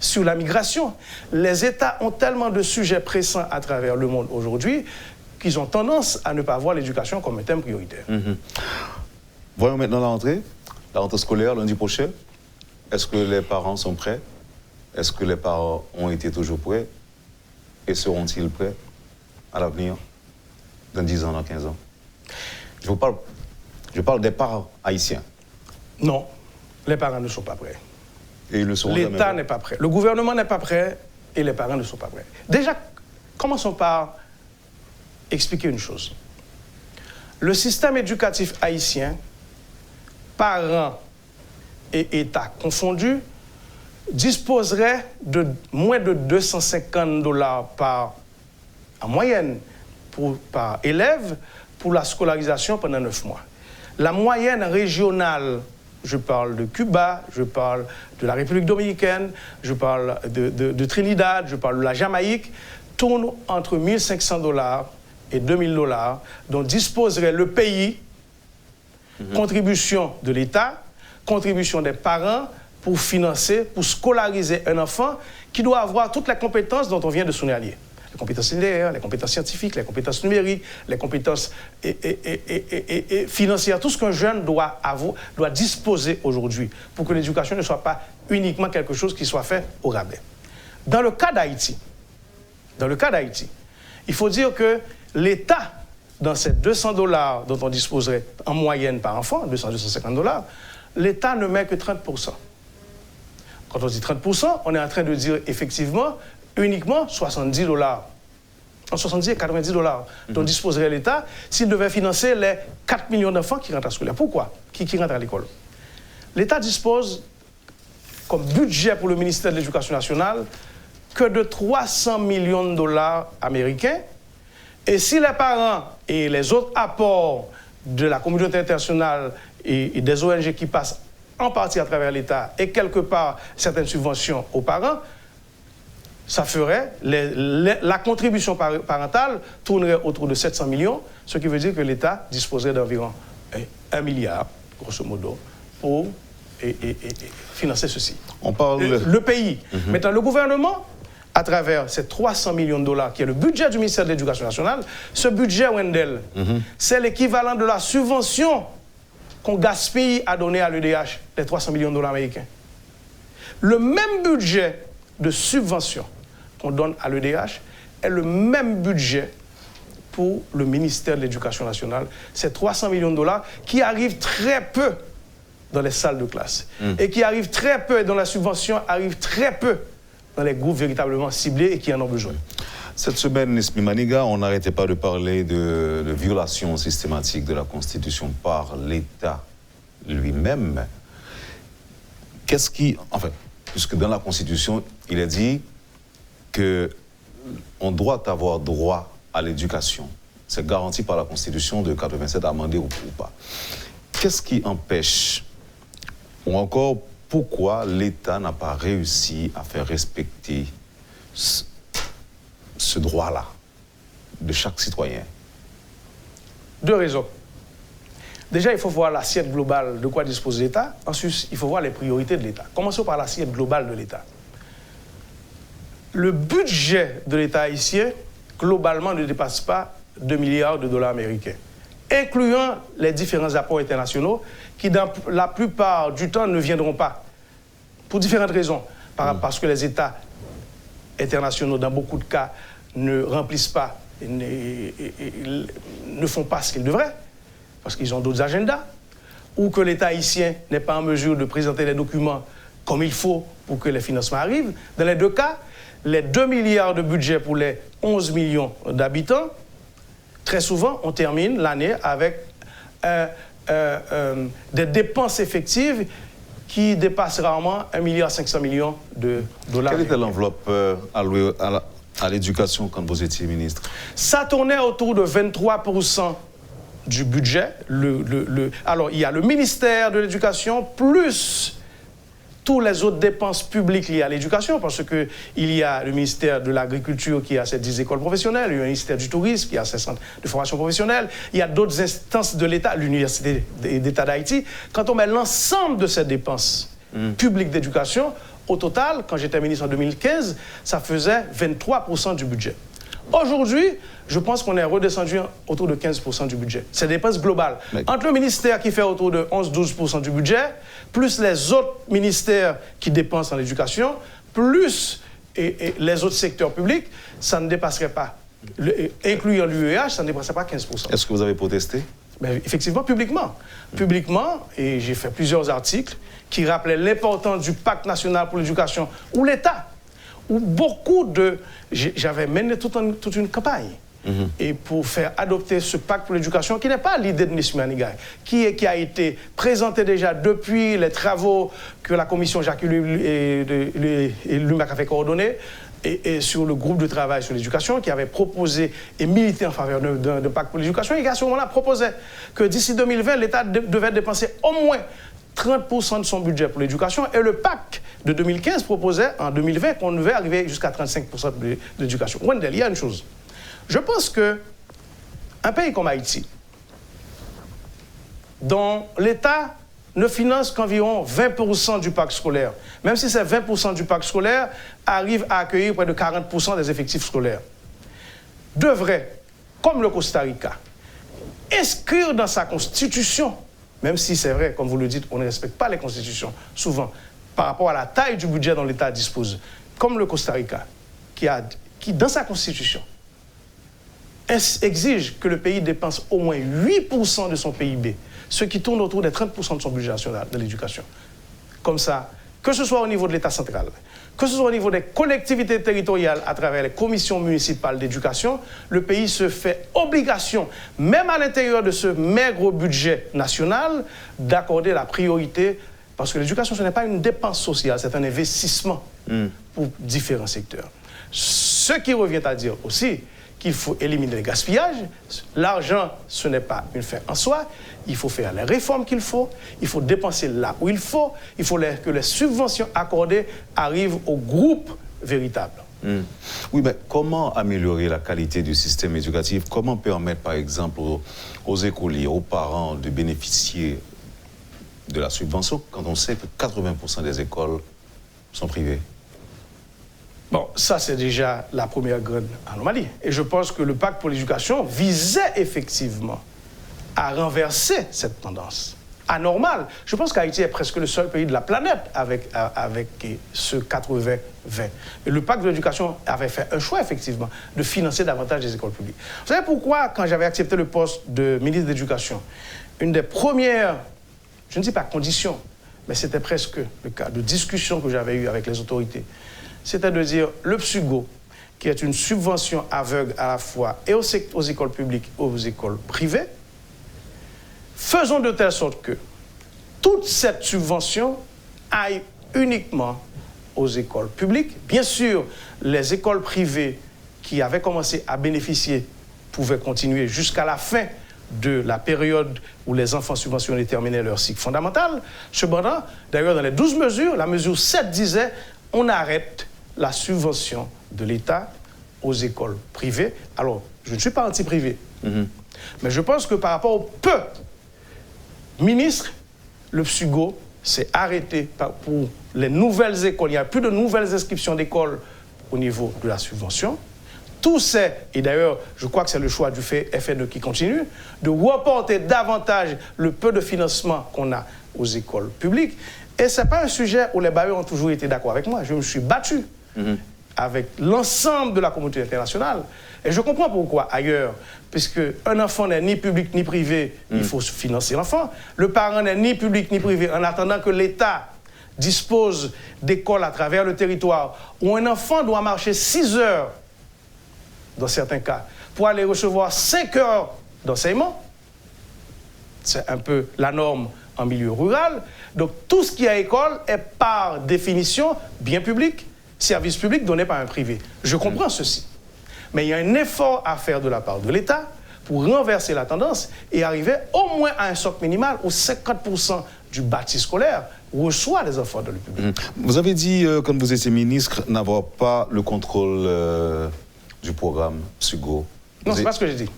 sur la migration. Les États ont tellement de sujets pressants à travers le monde aujourd'hui qu'ils ont tendance à ne pas voir l'éducation comme un thème prioritaire. Voyons maintenant la rentrée scolaire lundi prochain. Est-ce que les parents sont prêts? Est-ce que les parents ont été toujours prêts? Et seront-ils prêts à l'avenir, dans 10 ans, dans 15 ans? Je parle des parents haïtiens. Non, les parents ne sont pas prêts. Et ils ne seront jamais L'État n'est pas prêt. Le gouvernement n'est pas prêt et les parents ne sont pas prêts. Déjà, commençons par expliquer une chose. Le système éducatif haïtien, parents et État confondus, disposerait de moins de $250 en moyenne par élève pour la scolarisation pendant 9 mois. La moyenne régionale, je parle de Cuba, je parle de la République dominicaine, je parle de Trinidad, je parle de la Jamaïque, tourne entre $1 500 et $2 000 dont disposerait le pays, contribution de l'État, contribution des parents pour financer, pour scolariser un enfant qui doit avoir toutes les compétences dont on vient de signaler. Les compétences linéaires, les compétences scientifiques, les compétences numériques, les compétences financières, tout ce qu'un jeune doit disposer aujourd'hui pour que l'éducation ne soit pas uniquement quelque chose qui soit fait au rabais. Dans le cas d'Haïti, il faut dire que l'État, dans ces $200 dont on disposerait en moyenne par enfant, $200-250, l'État ne met que 30%. Quand on dit 30%, on est en train de dire effectivement uniquement $70. En 70 et $90 dont disposerait l'État s'il devait financer les 4 millions d'enfants qui rentrent à scolaire. Pourquoi? Qui rentrent à l'école. L'État dispose comme budget pour le ministère de l'Éducation nationale que de $300 millions américains. Et si les parents et les autres apports de la communauté internationale et des ONG qui passent en partie à travers l'État et quelque part certaines subventions aux parents, ça ferait, la contribution parentale tournerait autour de 700 millions, ce qui veut dire que l'État disposerait d'environ 1 milliard, grosso modo, pour financer ceci. On parle... Le pays. Maintenant, le gouvernement à travers ces 300 millions de dollars qui est le budget du ministère de l'Éducation nationale, ce budget, Wendell, c'est l'équivalent de la subvention qu'on gaspille à donner à l'EDH, les 300 millions de dollars américains. Le même budget de subvention qu'on donne à l'EDH est le même budget pour le ministère de l'Éducation nationale. C'est 300 millions de dollars qui arrivent très peu dans les salles de classe et qui arrivent très peu, dont la subvention arrive très peu dans les groupes véritablement ciblés et qui en ont besoin. Cette semaine, Nesmi Maniga, on n'arrêtait pas de parler de violation systématique de la Constitution par l'État lui-même. Qu'est-ce qui... Enfin, puisque dans la Constitution, il est dit qu'on doit avoir droit à l'éducation. C'est garanti par la Constitution de 87, amendée ou pas. Qu'est-ce qui empêche, ou encore pourquoi l'État n'a pas réussi à faire respecter ce droit-là de chaque citoyen? Deux raisons. Déjà, il faut voir l'assiette globale de quoi dispose l'État. Ensuite, il faut voir les priorités de l'État. Commençons par l'assiette globale de l'État. Le budget de l'État haïtien, globalement, ne dépasse pas 2 milliards de dollars américains, incluant les différents apports internationaux qui, dans la plupart du temps, ne viendront pas. Pour différentes raisons. Parce que les États internationaux, dans beaucoup de cas, ne remplissent pas, ne font pas ce qu'ils devraient, parce qu'ils ont d'autres agendas, ou que l'État haïtien n'est pas en mesure de présenter les documents comme il faut pour que les financements arrivent. Dans les deux cas, les 2 milliards de budget pour les 11 millions d'habitants, très souvent, on termine l'année avec des dépenses effectives qui dépassent rarement 1,5 milliard de dollars. Quelle était l'enveloppe allouée à l'éducation quand vous étiez ministre? Ça tournait autour de 23% du budget. Alors, il y a le ministère de l'Éducation plus toutes les autres dépenses publiques liées à l'éducation, parce qu'il y a le ministère de l'Agriculture qui a ses 10 écoles professionnelles, il y a le ministère du Tourisme qui a ses centres de formation professionnelle, il y a d'autres instances de l'État, l'Université d'État d'Haïti. Quand on met l'ensemble de ces dépenses publiques d'éducation, au total, quand j'étais ministre en 2015, ça faisait 23% du budget. Aujourd'hui, je pense qu'on est redescendu autour de 15% du budget. C'est des dépenses globales. Entre le ministère qui fait autour de 11-12% du budget, plus les autres ministères qui dépensent dans l'éducation, plus les autres secteurs publics, ça ne dépasserait pas, incluant l'UEH, ça ne dépasserait pas 15%. Est-ce que vous avez protesté? Ben, effectivement, publiquement. Publiquement, et j'ai fait plusieurs articles qui rappelaient l'importance du pacte national pour l'éducation, où l'État, où beaucoup de... J'avais mené toute une campagne et pour faire adopter ce pacte pour l'éducation, qui n'est pas l'idée de Nesmi Maniga, qui a été présenté déjà depuis les travaux que la commission Jacques et Lumac avait coordonnés, et sur le groupe de travail sur l'éducation, qui avait proposé et milité en faveur d'un pacte pour l'éducation, et qui à ce moment-là proposait que d'ici 2020, l'État devait dépenser au moins 30% de son budget pour l'éducation, et le pacte de 2015 proposait en 2020 qu'on devait arriver jusqu'à 35% de l'éducation. Wendell, il y a une chose. Je pense qu'un pays comme Haïti, dont l'État ne finance qu'environ 20% du pacte scolaire, même si ces 20% du pacte scolaire arrivent à accueillir près de 40% des effectifs scolaires, devrait, comme le Costa Rica, inscrire dans sa constitution, même si c'est vrai, comme vous le dites, on ne respecte pas les constitutions, souvent, par rapport à la taille du budget dont l'État dispose, comme le Costa Rica, qui dans sa constitution, exige que le pays dépense au moins 8% de son PIB, ce qui tourne autour des 30% de son budget national de l'éducation. Comme ça, que ce soit au niveau de l'État central, que ce soit au niveau des collectivités territoriales à travers les commissions municipales d'éducation, le pays se fait obligation, même à l'intérieur de ce maigre budget national, d'accorder la priorité, parce que l'éducation, ce n'est pas une dépense sociale, c'est un investissement pour différents secteurs. Ce qui revient à dire aussi qu'il faut éliminer le gaspillage. L'argent, ce n'est pas une fin en soi. Il faut faire les réformes qu'il faut. Il faut dépenser là où il faut. Il faut que les subventions accordées arrivent au groupe véritable. Oui, mais comment améliorer la qualité du système éducatif? Comment permettre, par exemple, aux écoliers, aux parents de bénéficier de la subvention quand on sait que 80% des écoles sont privées? Bon, ça, c'est déjà la première grande anomalie. Et je pense que le pacte pour l'éducation visait effectivement à renverser cette tendance anormale. Je pense qu'Haïti est presque le seul pays de la planète avec ce 80-20. Et le pacte de l'éducation avait fait un choix, effectivement, de financer davantage les écoles publiques. Vous savez pourquoi, quand j'avais accepté le poste de ministre de l'Éducation, une des premières, je ne dis pas conditions, mais c'était presque le cas de discussion que j'avais eue avec les autorités, c'était de dire le PSUGO, qui est une subvention aveugle à la fois et aux écoles publiques et aux écoles privées, faisons de telle sorte que toute cette subvention aille uniquement aux écoles publiques. Bien sûr, les écoles privées qui avaient commencé à bénéficier pouvaient continuer jusqu'à la fin de la période où les enfants subventionnés terminaient leur cycle fondamental. Cependant, d'ailleurs, dans les 12 mesures, la mesure 7 disait on arrête la subvention de l'État aux écoles privées. Alors, je ne suis pas anti-privé, mais je pense que par rapport au peu ministre, le PSUGO s'est arrêté pour les nouvelles écoles. Il n'y a plus de nouvelles inscriptions d'écoles au niveau de la subvention. Tout c'est, et d'ailleurs, je crois que c'est le choix du FNE qui continue, de reporter davantage le peu de financement qu'on a aux écoles publiques. Et ce n'est pas un sujet où les bailleurs ont toujours été d'accord avec moi. Je me suis battu avec l'ensemble de la communauté internationale. Et je comprends pourquoi ailleurs, puisque un enfant n'est ni public ni privé, il faut financer l'enfant. Le parent n'est ni public ni privé en attendant que l'État dispose d'écoles à travers le territoire où un enfant doit marcher 6 heures, dans certains cas, pour aller recevoir 5 heures d'enseignement. C'est un peu la norme en milieu rural. Donc tout ce qui est école est par définition bien public, service public donné par un privé. Je comprends ceci. Mais il y a un effort à faire de la part de l'État pour renverser la tendance et arriver au moins à un socle minimal où 50% du bâti scolaire reçoit les enfants de le public. Vous avez dit, quand vous étiez ministre, n'avoir pas le contrôle du programme PSUGO. Non, c'est pas ce que j'ai dit.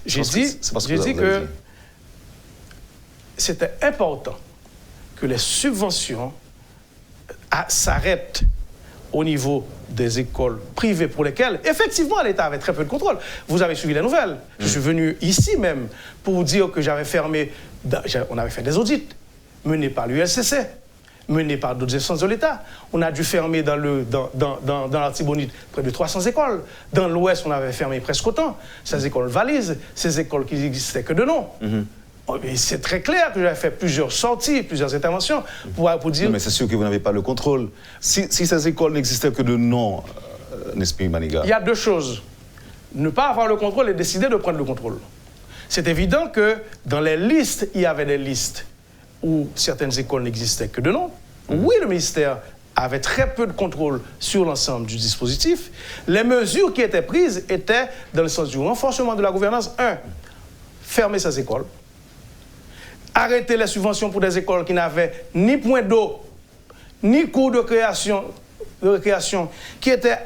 J'ai dit que c'était important que les subventions s'arrêtent au niveau des écoles privées pour lesquelles, effectivement, l'État avait très peu de contrôle. Vous avez suivi les nouvelles. Je suis venu ici même pour vous dire que j'avais fermé, on avait fait des audits menés par l'ULCC, menés par d'autres instances de l'État. On a dû fermer dans l'Artibonite près de 300 écoles. Dans l'Ouest, on avait fermé presque autant. Ces écoles valises, ces écoles qui n'existaient que de nom. C'est très clair que j'avais fait plusieurs sorties, plusieurs interventions pour dire... Non, mais c'est sûr que vous n'avez pas le contrôle. Si ces écoles n'existaient que de nom, Nespi Maniga... Il y a deux choses. Ne pas avoir le contrôle et décider de prendre le contrôle. C'est évident que dans les listes, il y avait des listes où certaines écoles n'existaient que de nom. Oui, le ministère avait très peu de contrôle sur l'ensemble du dispositif. Les mesures qui étaient prises étaient dans le sens du renforcement de la gouvernance. 1, fermer ces écoles. Arrêter les subventions pour des écoles qui n'avaient ni point d'eau, ni cours de récréation, qui étaient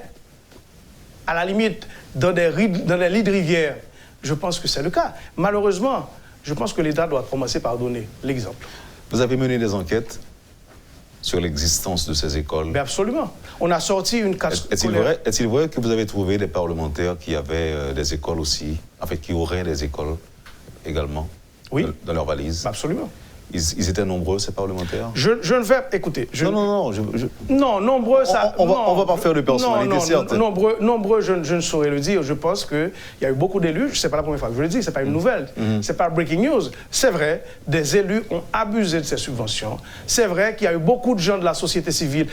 à la limite dans des lits de rivière. Je pense que c'est le cas. Malheureusement, je pense que l'État doit commencer par donner l'exemple. Vous avez mené des enquêtes sur l'existence de ces écoles? Mais absolument. On a sorti une carte scolaire. Est-il vrai que vous avez trouvé des parlementaires qui avaient des écoles aussi, en fait, qui auraient des écoles également? Oui. Dans leur valise. Absolument. Ils étaient nombreux, ces parlementaires? Je ne vais... Écoutez... Non. Non, nombreux, ça... On va pas faire de personnalité, certes. Nombreux, je ne saurais le dire. Je pense qu'il y a eu beaucoup d'élus. Ce n'est pas la première fois que je le dis, ce n'est pas une nouvelle. Ce n'est pas breaking news. C'est vrai, des élus ont abusé de ces subventions. C'est vrai qu'il y a eu beaucoup de gens de la société civile,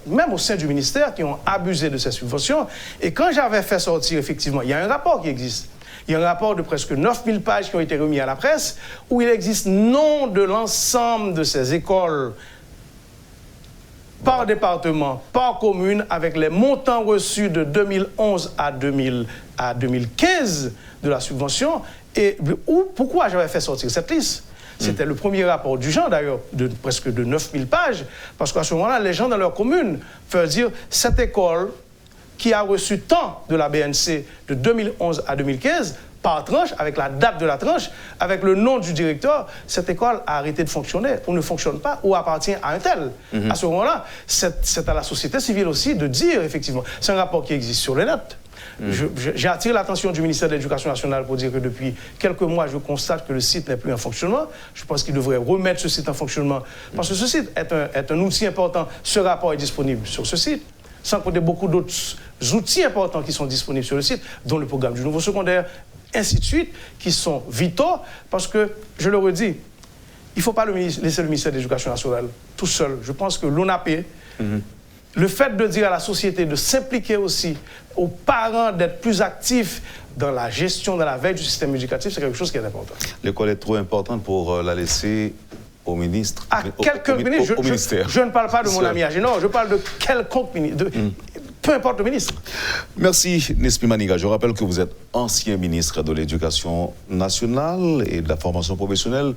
même au sein du ministère, qui ont abusé de ces subventions. Et quand j'avais fait sortir, effectivement, il y a un rapport qui existe. Il y a un rapport de presque 9000 pages qui ont été remis à la presse, où il existe nom de l'ensemble de ces écoles, par département, par commune, avec les montants reçus de 2011 à 2015 de la subvention. Et pourquoi j'avais fait sortir cette liste? C'était le premier rapport du genre, d'ailleurs, de presque de 9000 pages, parce qu'à ce moment-là, les gens dans leur commune peuvent dire cette école qui a reçu tant de la BNC de 2011 à 2015 par tranche, avec la date de la tranche, avec le nom du directeur, cette école a arrêté de fonctionner ou ne fonctionne pas ou appartient à un tel. À ce moment-là, c'est à la société civile aussi de dire, effectivement, c'est un rapport qui existe sur le net. J'ai attiré l'attention du ministère de l'Éducation nationale pour dire que depuis quelques mois, je constate que le site n'est plus en fonctionnement. Je pense qu'il devrait remettre ce site en fonctionnement parce que ce site est un outil important. Ce rapport est disponible sur ce site, sans compter beaucoup d'autres outils importants qui sont disponibles sur le site, dont le programme du nouveau secondaire, ainsi de suite, qui sont vitaux parce que, je le redis, il ne faut pas laisser le ministère de l'Éducation nationale tout seul. Je pense que l'ONAP, le fait de dire à la société de s'impliquer aussi, aux parents d'être plus actifs dans la gestion, dans la veille du système éducatif, c'est quelque chose qui est important. L'école est trop importante pour la laisser au ministre, au ministère. Je ne parle pas de mon ami Agénor, je parle de quelconque ministre, peu importe le ministre. Merci Nespi Maniga. Je rappelle que vous êtes ancien ministre de l'Éducation nationale et de la formation professionnelle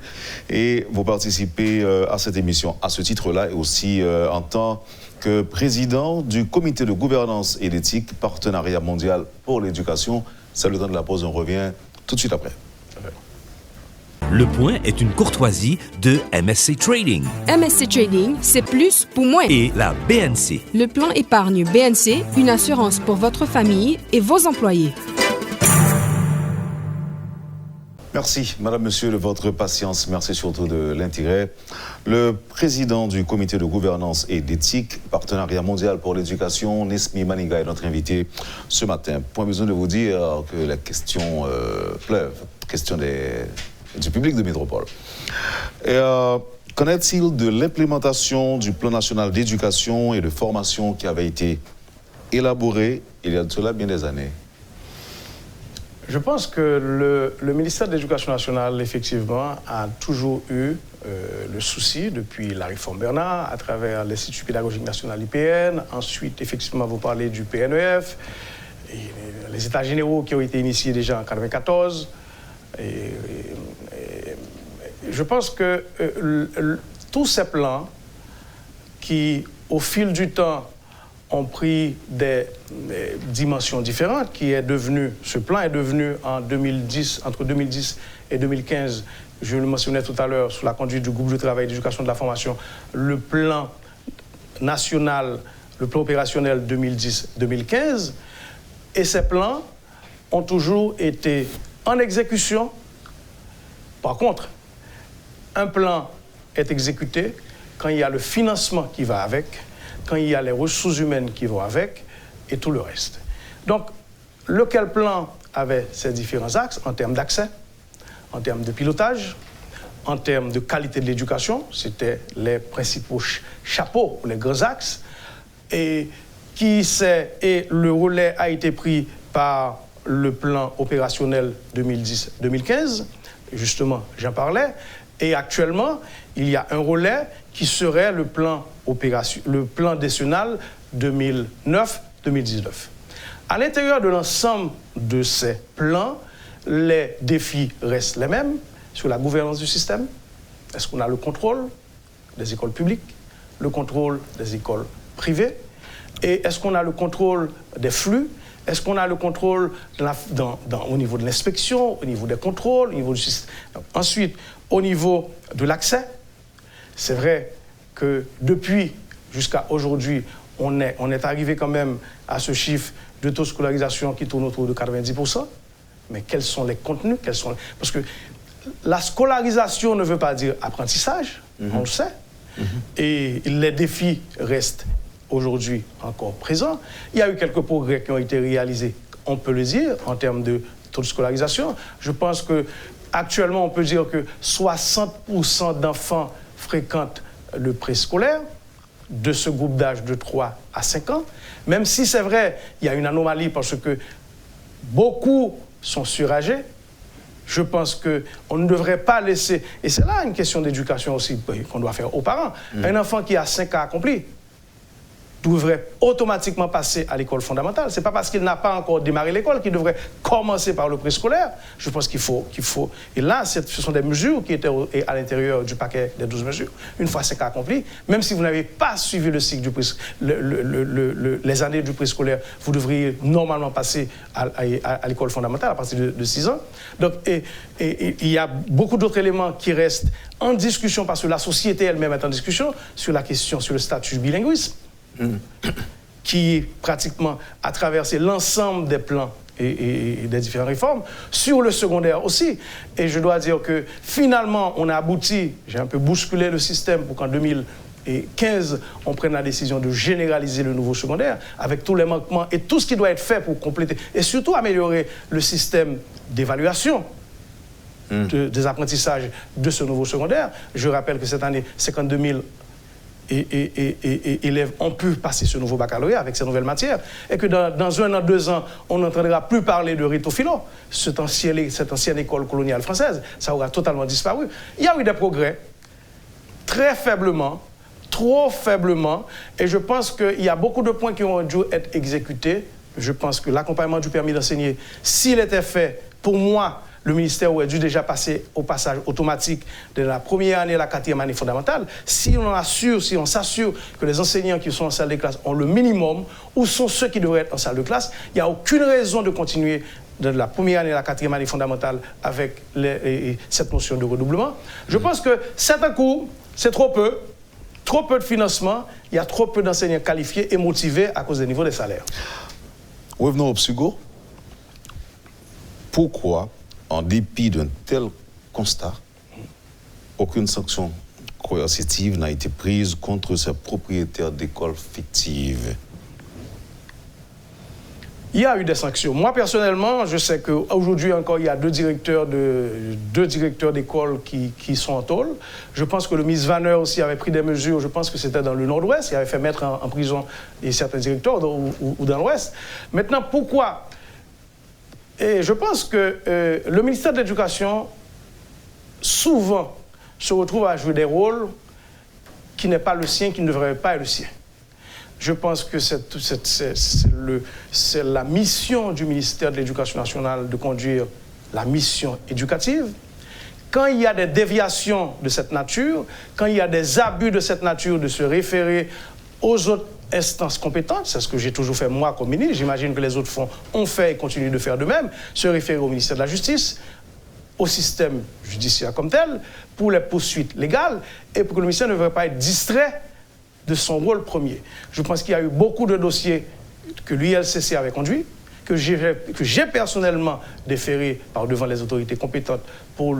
et vous participez à cette émission à ce titre-là et aussi en tant que président du comité de gouvernance et d'éthique Partenariat mondial pour l'éducation. C'est le temps de la pause, on revient tout de suite après. Le point est une courtoisie de MSC Trading MSC Trading, c'est plus pour moins. et la BNC. Le plan épargne BNC, une assurance pour votre famille et vos employés. Merci, Madame, Monsieur, de votre patience. Merci surtout de l'intérêt. Le président du comité de gouvernance et d'éthique, Partenariat mondial pour l'éducation, Nespi Maniga, est notre invité ce matin. Point besoin de vous dire que la question pleuvent, question du public de métropole. Qu'en est-il de l'implémentation du plan national d'éducation et de formation qui avait été élaboré il y a de cela bien des années? Je pense que le ministère de l'Éducation nationale, effectivement, a toujours eu le souci, depuis la réforme Bernard, à travers l'Institut pédagogique national IPN. Ensuite, effectivement, vous parlez du PNEF, et les états généraux qui ont été initiés déjà en 1994. Je pense que tous ces plans qui, au fil du temps, ont pris des dimensions différentes, ce plan est devenu entre 2010 et 2015, je le mentionnais tout à l'heure, sous la conduite du groupe de travail d'éducation de la formation, le plan national, le plan opérationnel 2010-2015, et ces plans ont toujours été en exécution. Par contre, un plan est exécuté quand il y a le financement qui va avec, quand il y a les ressources humaines qui vont avec, et tout le reste. Donc, lequel plan avait ces différents axes en termes d'accès, en termes de pilotage, en termes de qualité de l'éducation, c'était les principaux chapeaux, les grands axes, et le relais a été pris par le plan opérationnel 2010-2015, justement, j'en parlais, et actuellement, il y a un relais qui serait le plan décennal 2009-2019. À l'intérieur de l'ensemble de ces plans, les défis restent les mêmes sur la gouvernance du système. Est-ce qu'on a le contrôle des écoles publiques, le contrôle des écoles privées, et est-ce qu'on a le contrôle des flux? Est-ce qu'on a le contrôle au niveau de l'inspection, au niveau des contrôles, au niveau du système? Donc, ensuite, au niveau de l'accès, c'est vrai que depuis jusqu'à aujourd'hui, on est arrivé quand même à ce chiffre de taux de scolarisation qui tourne autour de 90%. Mais quels sont les contenus? Parce que la scolarisation ne veut pas dire apprentissage, on le sait. Et les défis restent aujourd'hui encore présents. Il y a eu quelques progrès qui ont été réalisés, on peut le dire, en termes de taux de scolarisation. Je pense qu'actuellement, on peut dire que 60% d'enfants fréquentent le préscolaire, de ce groupe d'âge de 3 à 5 ans, même si c'est vrai, il y a une anomalie parce que beaucoup sont surâgés. Je pense qu'on ne devrait pas laisser, et c'est là une question d'éducation aussi qu'on doit faire aux parents. Un enfant qui a 5 ans accomplis devrait automatiquement passer à l'école fondamentale. Ce n'est pas parce qu'il n'a pas encore démarré l'école qu'il devrait commencer par le préscolaire. Je pense qu'il faut... Et là, ce sont des mesures qui étaient à l'intérieur du paquet des 12 mesures. Une fois c'est accompli, même si vous n'avez pas suivi le cycle les années du préscolaire, vous devriez normalement passer à l'école fondamentale à partir de 6 ans. Donc, il y a beaucoup d'autres éléments qui restent en discussion parce que la société elle-même est en discussion sur la question, sur le statut du bilinguisme, qui pratiquement a traversé l'ensemble des plans et des différentes réformes, sur le secondaire aussi. Et je dois dire que finalement, on a abouti, j'ai un peu bousculé le système pour qu'en 2015, on prenne la décision de généraliser le nouveau secondaire avec tous les manquements et tout ce qui doit être fait pour compléter et surtout améliorer le système d'évaluation des apprentissages de ce nouveau secondaire. Je rappelle que cette année, 52 000 élèves ont pu passer ce nouveau baccalauréat avec ces nouvelles matières et que dans 1 an, 2 ans, on n'entendra plus parler de Rito-Philo, cette ancienne école coloniale française. Ça aura totalement disparu. Il y a eu des progrès, très faiblement, trop faiblement, et je pense qu'il y a beaucoup de points qui ont dû être exécutés. Je pense que l'accompagnement du permis d'enseigner, s'il était fait, pour moi, le ministère aurait dû déjà passer au passage automatique de la première année à la 4e année fondamentale. Si on s'assure que les enseignants qui sont en salle de classe ont le minimum, ou sont ceux qui devraient être en salle de classe, il n'y a aucune raison de continuer de la première année à la 4e année fondamentale avec cette notion de redoublement. Je pense que c'est un coût, c'est trop peu de financement, il y a trop peu d'enseignants qualifiés et motivés à cause des niveaux des salaires. Revenons au Psugo. Pourquoi, en dépit d'un tel constat, aucune sanction coercitive n'a été prise contre ces propriétaires d'écoles fictives? Il y a eu des sanctions. Moi, personnellement, je sais qu'aujourd'hui encore, il y a deux directeurs d'école qui sont en tôle. Je pense que le ministre Vanner aussi avait pris des mesures, je pense que c'était dans le Nord-Ouest, il avait fait mettre en prison certains directeurs ou dans l'Ouest. Maintenant, pourquoi? Et je pense que le ministère de l'Éducation, souvent, se retrouve à jouer des rôles qui n'est pas le sien, qui ne devrait pas être le sien. Je pense que c'est la mission du ministère de l'Éducation nationale de conduire la mission éducative. Quand il y a des déviations de cette nature, quand il y a des abus de cette nature, de se référer aux autres instances compétentes, c'est ce que j'ai toujours fait moi comme ministre, j'imagine que les autres ont fait et continuent de faire de même, se référer au ministère de la Justice, au système judiciaire comme tel, pour les poursuites légales, et pour que le ministère ne devrait pas être distrait de son rôle premier. Je pense qu'il y a eu beaucoup de dossiers que l'ILCC avait conduits, que j'ai personnellement déféré par devant les autorités compétentes pour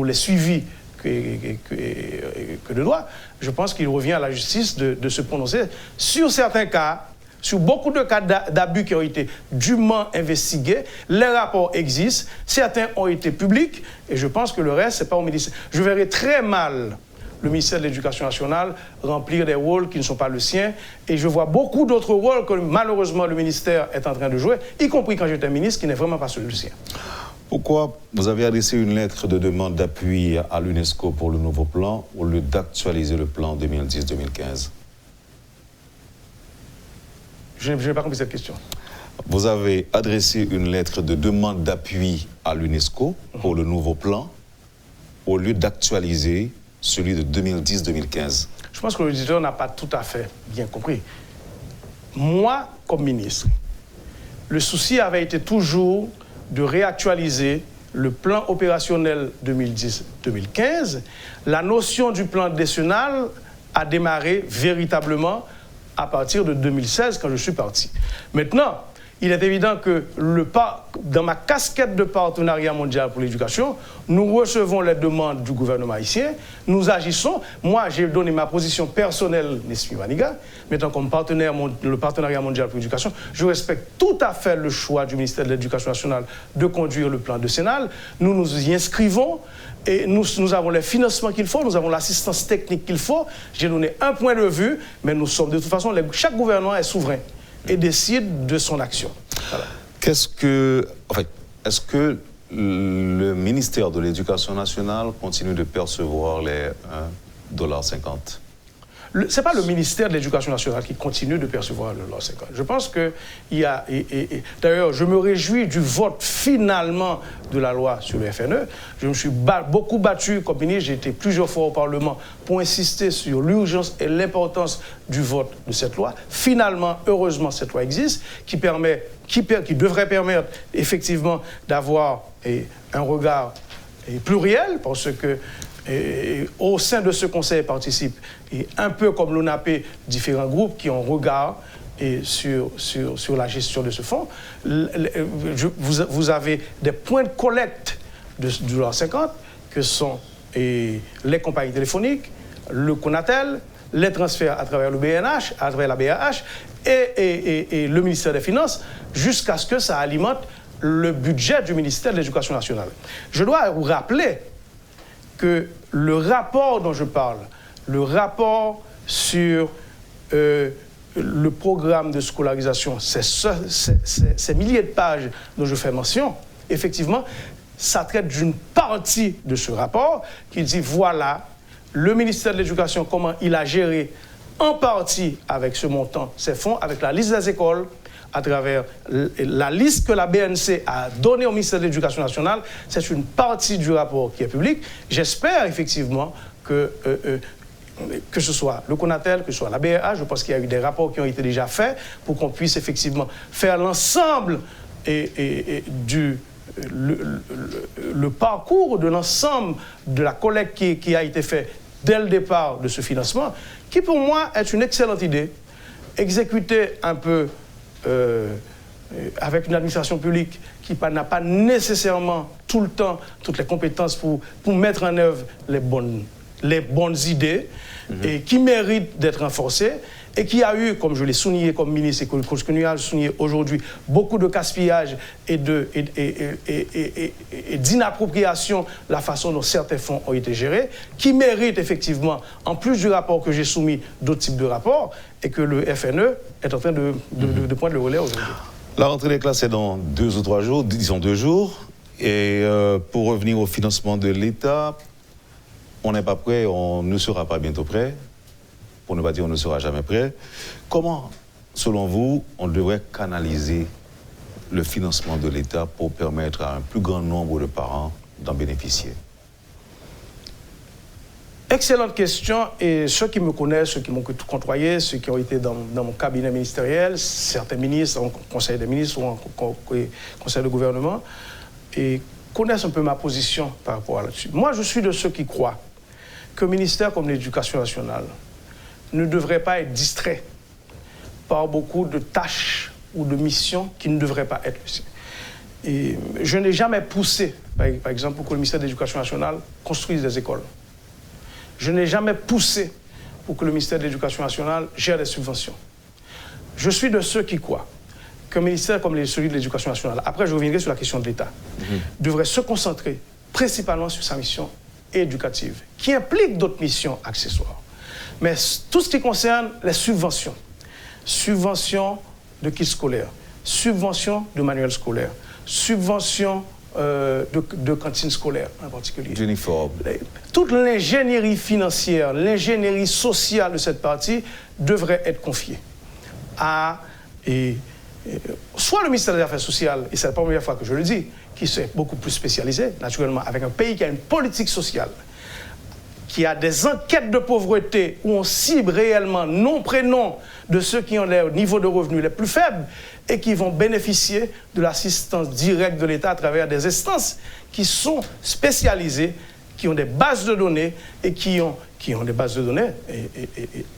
les suivis que de droit. Je pense qu'il revient à la justice de se prononcer sur certains cas, sur beaucoup de cas d'abus qui ont été dûment investigués. Les rapports existent, certains ont été publics, et je pense que le reste, ce n'est pas au ministère. Je verrais très mal le ministère de l'Éducation nationale remplir des rôles qui ne sont pas le sien. Et je vois beaucoup d'autres rôles que malheureusement le ministère est en train de jouer, y compris quand j'étais ministre, qui n'est vraiment pas celui du sien. Pourquoi vous avez adressé une lettre de demande d'appui à l'UNESCO pour le nouveau plan au lieu d'actualiser le plan 2010-2015? Je n'ai pas compris cette question. Vous avez adressé une lettre de demande d'appui à l'UNESCO pour le nouveau plan au lieu d'actualiser celui de 2010-2015. Je pense que l'auditeur n'a pas tout à fait bien compris. Moi, comme ministre, le souci avait été toujours de réactualiser le plan opérationnel 2010-2015. La notion du plan décennal a démarré véritablement à partir de 2016, quand je suis parti. Maintenant, il est évident que dans ma casquette de partenariat mondial pour l'éducation, nous recevons les demandes du gouvernement haïtien, nous agissons. Moi, j'ai donné ma position personnelle, Nesmi Maniga. Maintenant, comme le partenariat mondial pour l'éducation, je respecte tout à fait le choix du ministère de l'Éducation nationale de conduire le plan décennal. Nous nous y inscrivons et nous avons les financements qu'il faut, nous avons l'assistance technique qu'il faut. J'ai donné un point de vue, mais nous sommes de toute façon, chaque gouvernement est souverain et décide de son action. Voilà. Est-ce que le ministère de l'Éducation nationale continue de percevoir les $1,50? Ce n'est pas le ministère de l'Éducation nationale qui continue de percevoir le loi 50. Je pense qu'il y a... D'ailleurs, je me réjouis du vote finalement de la loi sur le FNE. Je me suis beaucoup battu comme ministre. J'ai été plusieurs fois au Parlement pour insister sur l'urgence et l'importance du vote de cette loi. Finalement, heureusement, cette loi existe, qui devrait permettre effectivement d'avoir un regard pluriel, parce que au sein de ce conseil participent, un peu comme l'ONAPE, différents groupes qui ont regard sur la gestion de ce fonds. Vous avez des points de collecte du loi 50, que sont les compagnies téléphoniques, le Conatel, les transferts à travers le BNH, à travers la BAH et le ministère des Finances, jusqu'à ce que ça alimente le budget du ministère de l'Éducation nationale. Je dois vous rappeler que le rapport dont je parle, le rapport sur le programme de scolarisation, ces milliers de pages dont je fais mention, effectivement, ça traite d'une partie de ce rapport qui dit voilà, le ministère de l'Éducation, comment il a géré en partie avec ce montant, ces fonds, avec la liste des écoles, à travers la liste que la BNC a donnée au ministère de l'Éducation nationale. C'est une partie du rapport qui est public. J'espère effectivement que ce soit le Conatel, que ce soit la BRA, je pense qu'il y a eu des rapports qui ont été déjà faits pour qu'on puisse effectivement faire l'ensemble le parcours de l'ensemble de la collecte qui a été fait dès le départ de ce financement, qui pour moi est une excellente idée, exécutée un peu avec une administration publique qui n'a pas nécessairement tout le temps toutes les compétences pour mettre en œuvre les bonnes idées et qui méritent d'être renforcées et qui a eu, comme je l'ai souligné comme ministre et que je continue à le souligner aujourd'hui, beaucoup de gaspillage et d'inappropriation la façon dont certains fonds ont été gérés, qui méritent effectivement, en plus du rapport que j'ai soumis, d'autres types de rapports, et que le FNE est en train de prendre le relais aujourd'hui. La rentrée des classes est dans 2 ou 3 jours, disons 2 jours. Et pour revenir au financement de l'État, on n'est pas prêt, on ne sera pas bientôt prêt. Pour ne pas dire on ne sera jamais prêt. Comment, selon vous, on devrait canaliser le financement de l'État pour permettre à un plus grand nombre de parents d'en bénéficier? Excellente question, et ceux qui me connaissent, ceux qui m'ont côtoyé, ceux qui ont été dans mon cabinet ministériel, certains ministres, en conseil des ministres ou en conseil de gouvernement, et connaissent un peu ma position par rapport à là-dessus. Moi, je suis de ceux qui croient qu'un ministère comme l'Éducation nationale ne devrait pas être distrait par beaucoup de tâches ou de missions qui ne devraient pas être. Et je n'ai jamais poussé, par exemple, pour que le ministère de l'Éducation nationale construise des écoles. Je n'ai jamais poussé pour que le ministère de l'Éducation nationale gère des subventions. Je suis de ceux qui croient qu'un ministère comme celui de l'Éducation nationale, après je reviendrai sur la question de l'État, devrait se concentrer principalement sur sa mission éducative, qui implique d'autres missions accessoires. Mais tout ce qui concerne les subventions, subventions de kits scolaires, subventions de manuels scolaires, subventions de cantines scolaires en particulier. D'uniforme. Toute l'ingénierie financière, l'ingénierie sociale de cette partie devrait être confiée à soit le ministère des Affaires sociales, et c'est la première fois que je le dis, qui est beaucoup plus spécialisé, naturellement, avec un pays qui a une politique sociale, qui a des enquêtes de pauvreté où on cible réellement nom-prénom de ceux qui ont les niveaux de revenus les plus faibles et qui vont bénéficier de l'assistance directe de l'État à travers des instances qui sont spécialisées, qui ont des bases de données et qui ont des bases de données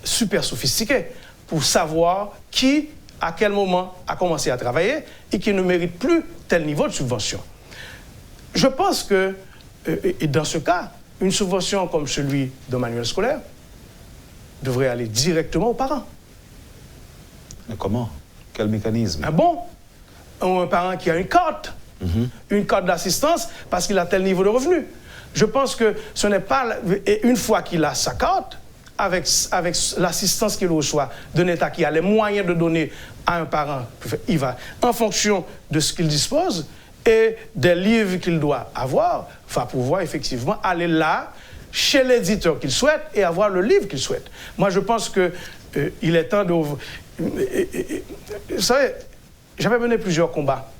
super sophistiquées pour savoir qui, à quel moment, a commencé à travailler et qui ne mérite plus tel niveau de subvention. Je pense que, et dans ce cas, une subvention comme celui d'un manuel scolaire devrait aller directement aux parents. Mais comment? Quel mécanisme? Un parent qui a une carte d'assistance parce qu'il a tel niveau de revenu. Je pense que ce n'est pas... Et une fois qu'il a sa carte, avec l'assistance qu'il reçoit d'un État qui a les moyens de donner à un parent, il va, en fonction de ce qu'il dispose et des livres qu'il doit avoir, va pouvoir effectivement aller là chez l'éditeur qu'il souhaite et avoir le livre qu'il souhaite. Moi, je pense qu'il est temps de... Vous savez, j'avais mené plusieurs combats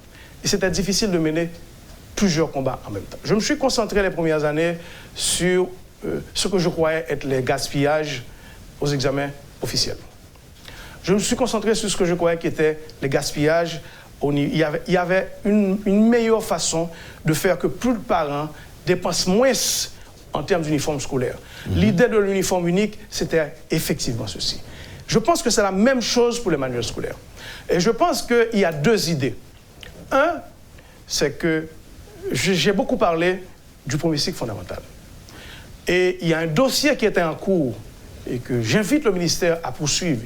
et c'était difficile de mener plusieurs combats en même temps. Je me suis concentré les premières années sur ce que je croyais être les gaspillages aux examens officiels. Je me suis concentré sur ce que je croyais qu'étaient les gaspillages. Il y avait une meilleure façon de faire que plus de parents dépensent moins en termes d'uniforme scolaire. L'idée de l'uniforme unique, c'était effectivement ceci. Je pense que c'est la même chose pour les manuels scolaires. Et je pense qu'il y a deux idées. Un, c'est que j'ai beaucoup parlé du premier cycle fondamental. Et il y a un dossier qui était en cours et que j'invite le ministère à poursuivre,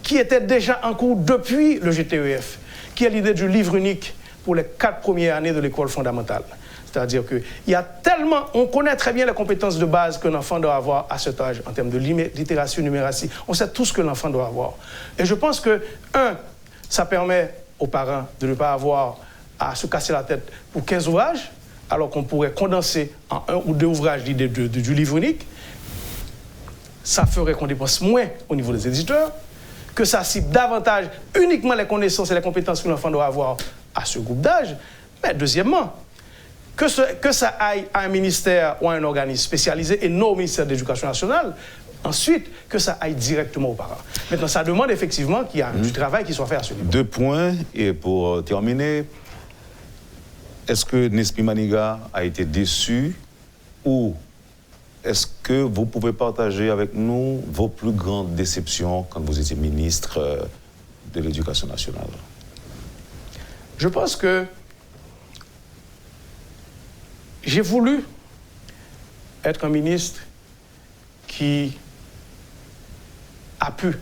qui était déjà en cours depuis le GTEF, qui est l'idée du livre unique pour les 4 premières années de l'école fondamentale. C'est-à-dire qu'il y a tellement... On connaît très bien les compétences de base qu'un enfant doit avoir à cet âge, en termes de littératie, numératie. On sait tout ce que l'enfant doit avoir. Et je pense que, ça permet aux parents de ne pas avoir à se casser la tête pour 15 ouvrages, alors qu'on pourrait condenser en 1 ou 2 ouvrages l'idée du livre unique. Ça ferait qu'on dépense moins au niveau des éditeurs, que ça cible davantage uniquement les connaissances et les compétences que l'enfant doit avoir à ce groupe d'âge. Mais deuxièmement, que ça aille à un ministère ou à un organisme spécialisé et non au ministère de l'Éducation nationale. Ensuite, que ça aille directement aux parents. Maintenant, ça demande effectivement qu'il y a du travail qui soit fait à ce niveau. 2 points, et pour terminer, est-ce que Nespi Maniga a été déçu ou est-ce que vous pouvez partager avec nous vos plus grandes déceptions quand vous étiez ministre de l'Éducation nationale? Je pense que j'ai voulu être un ministre qui a pu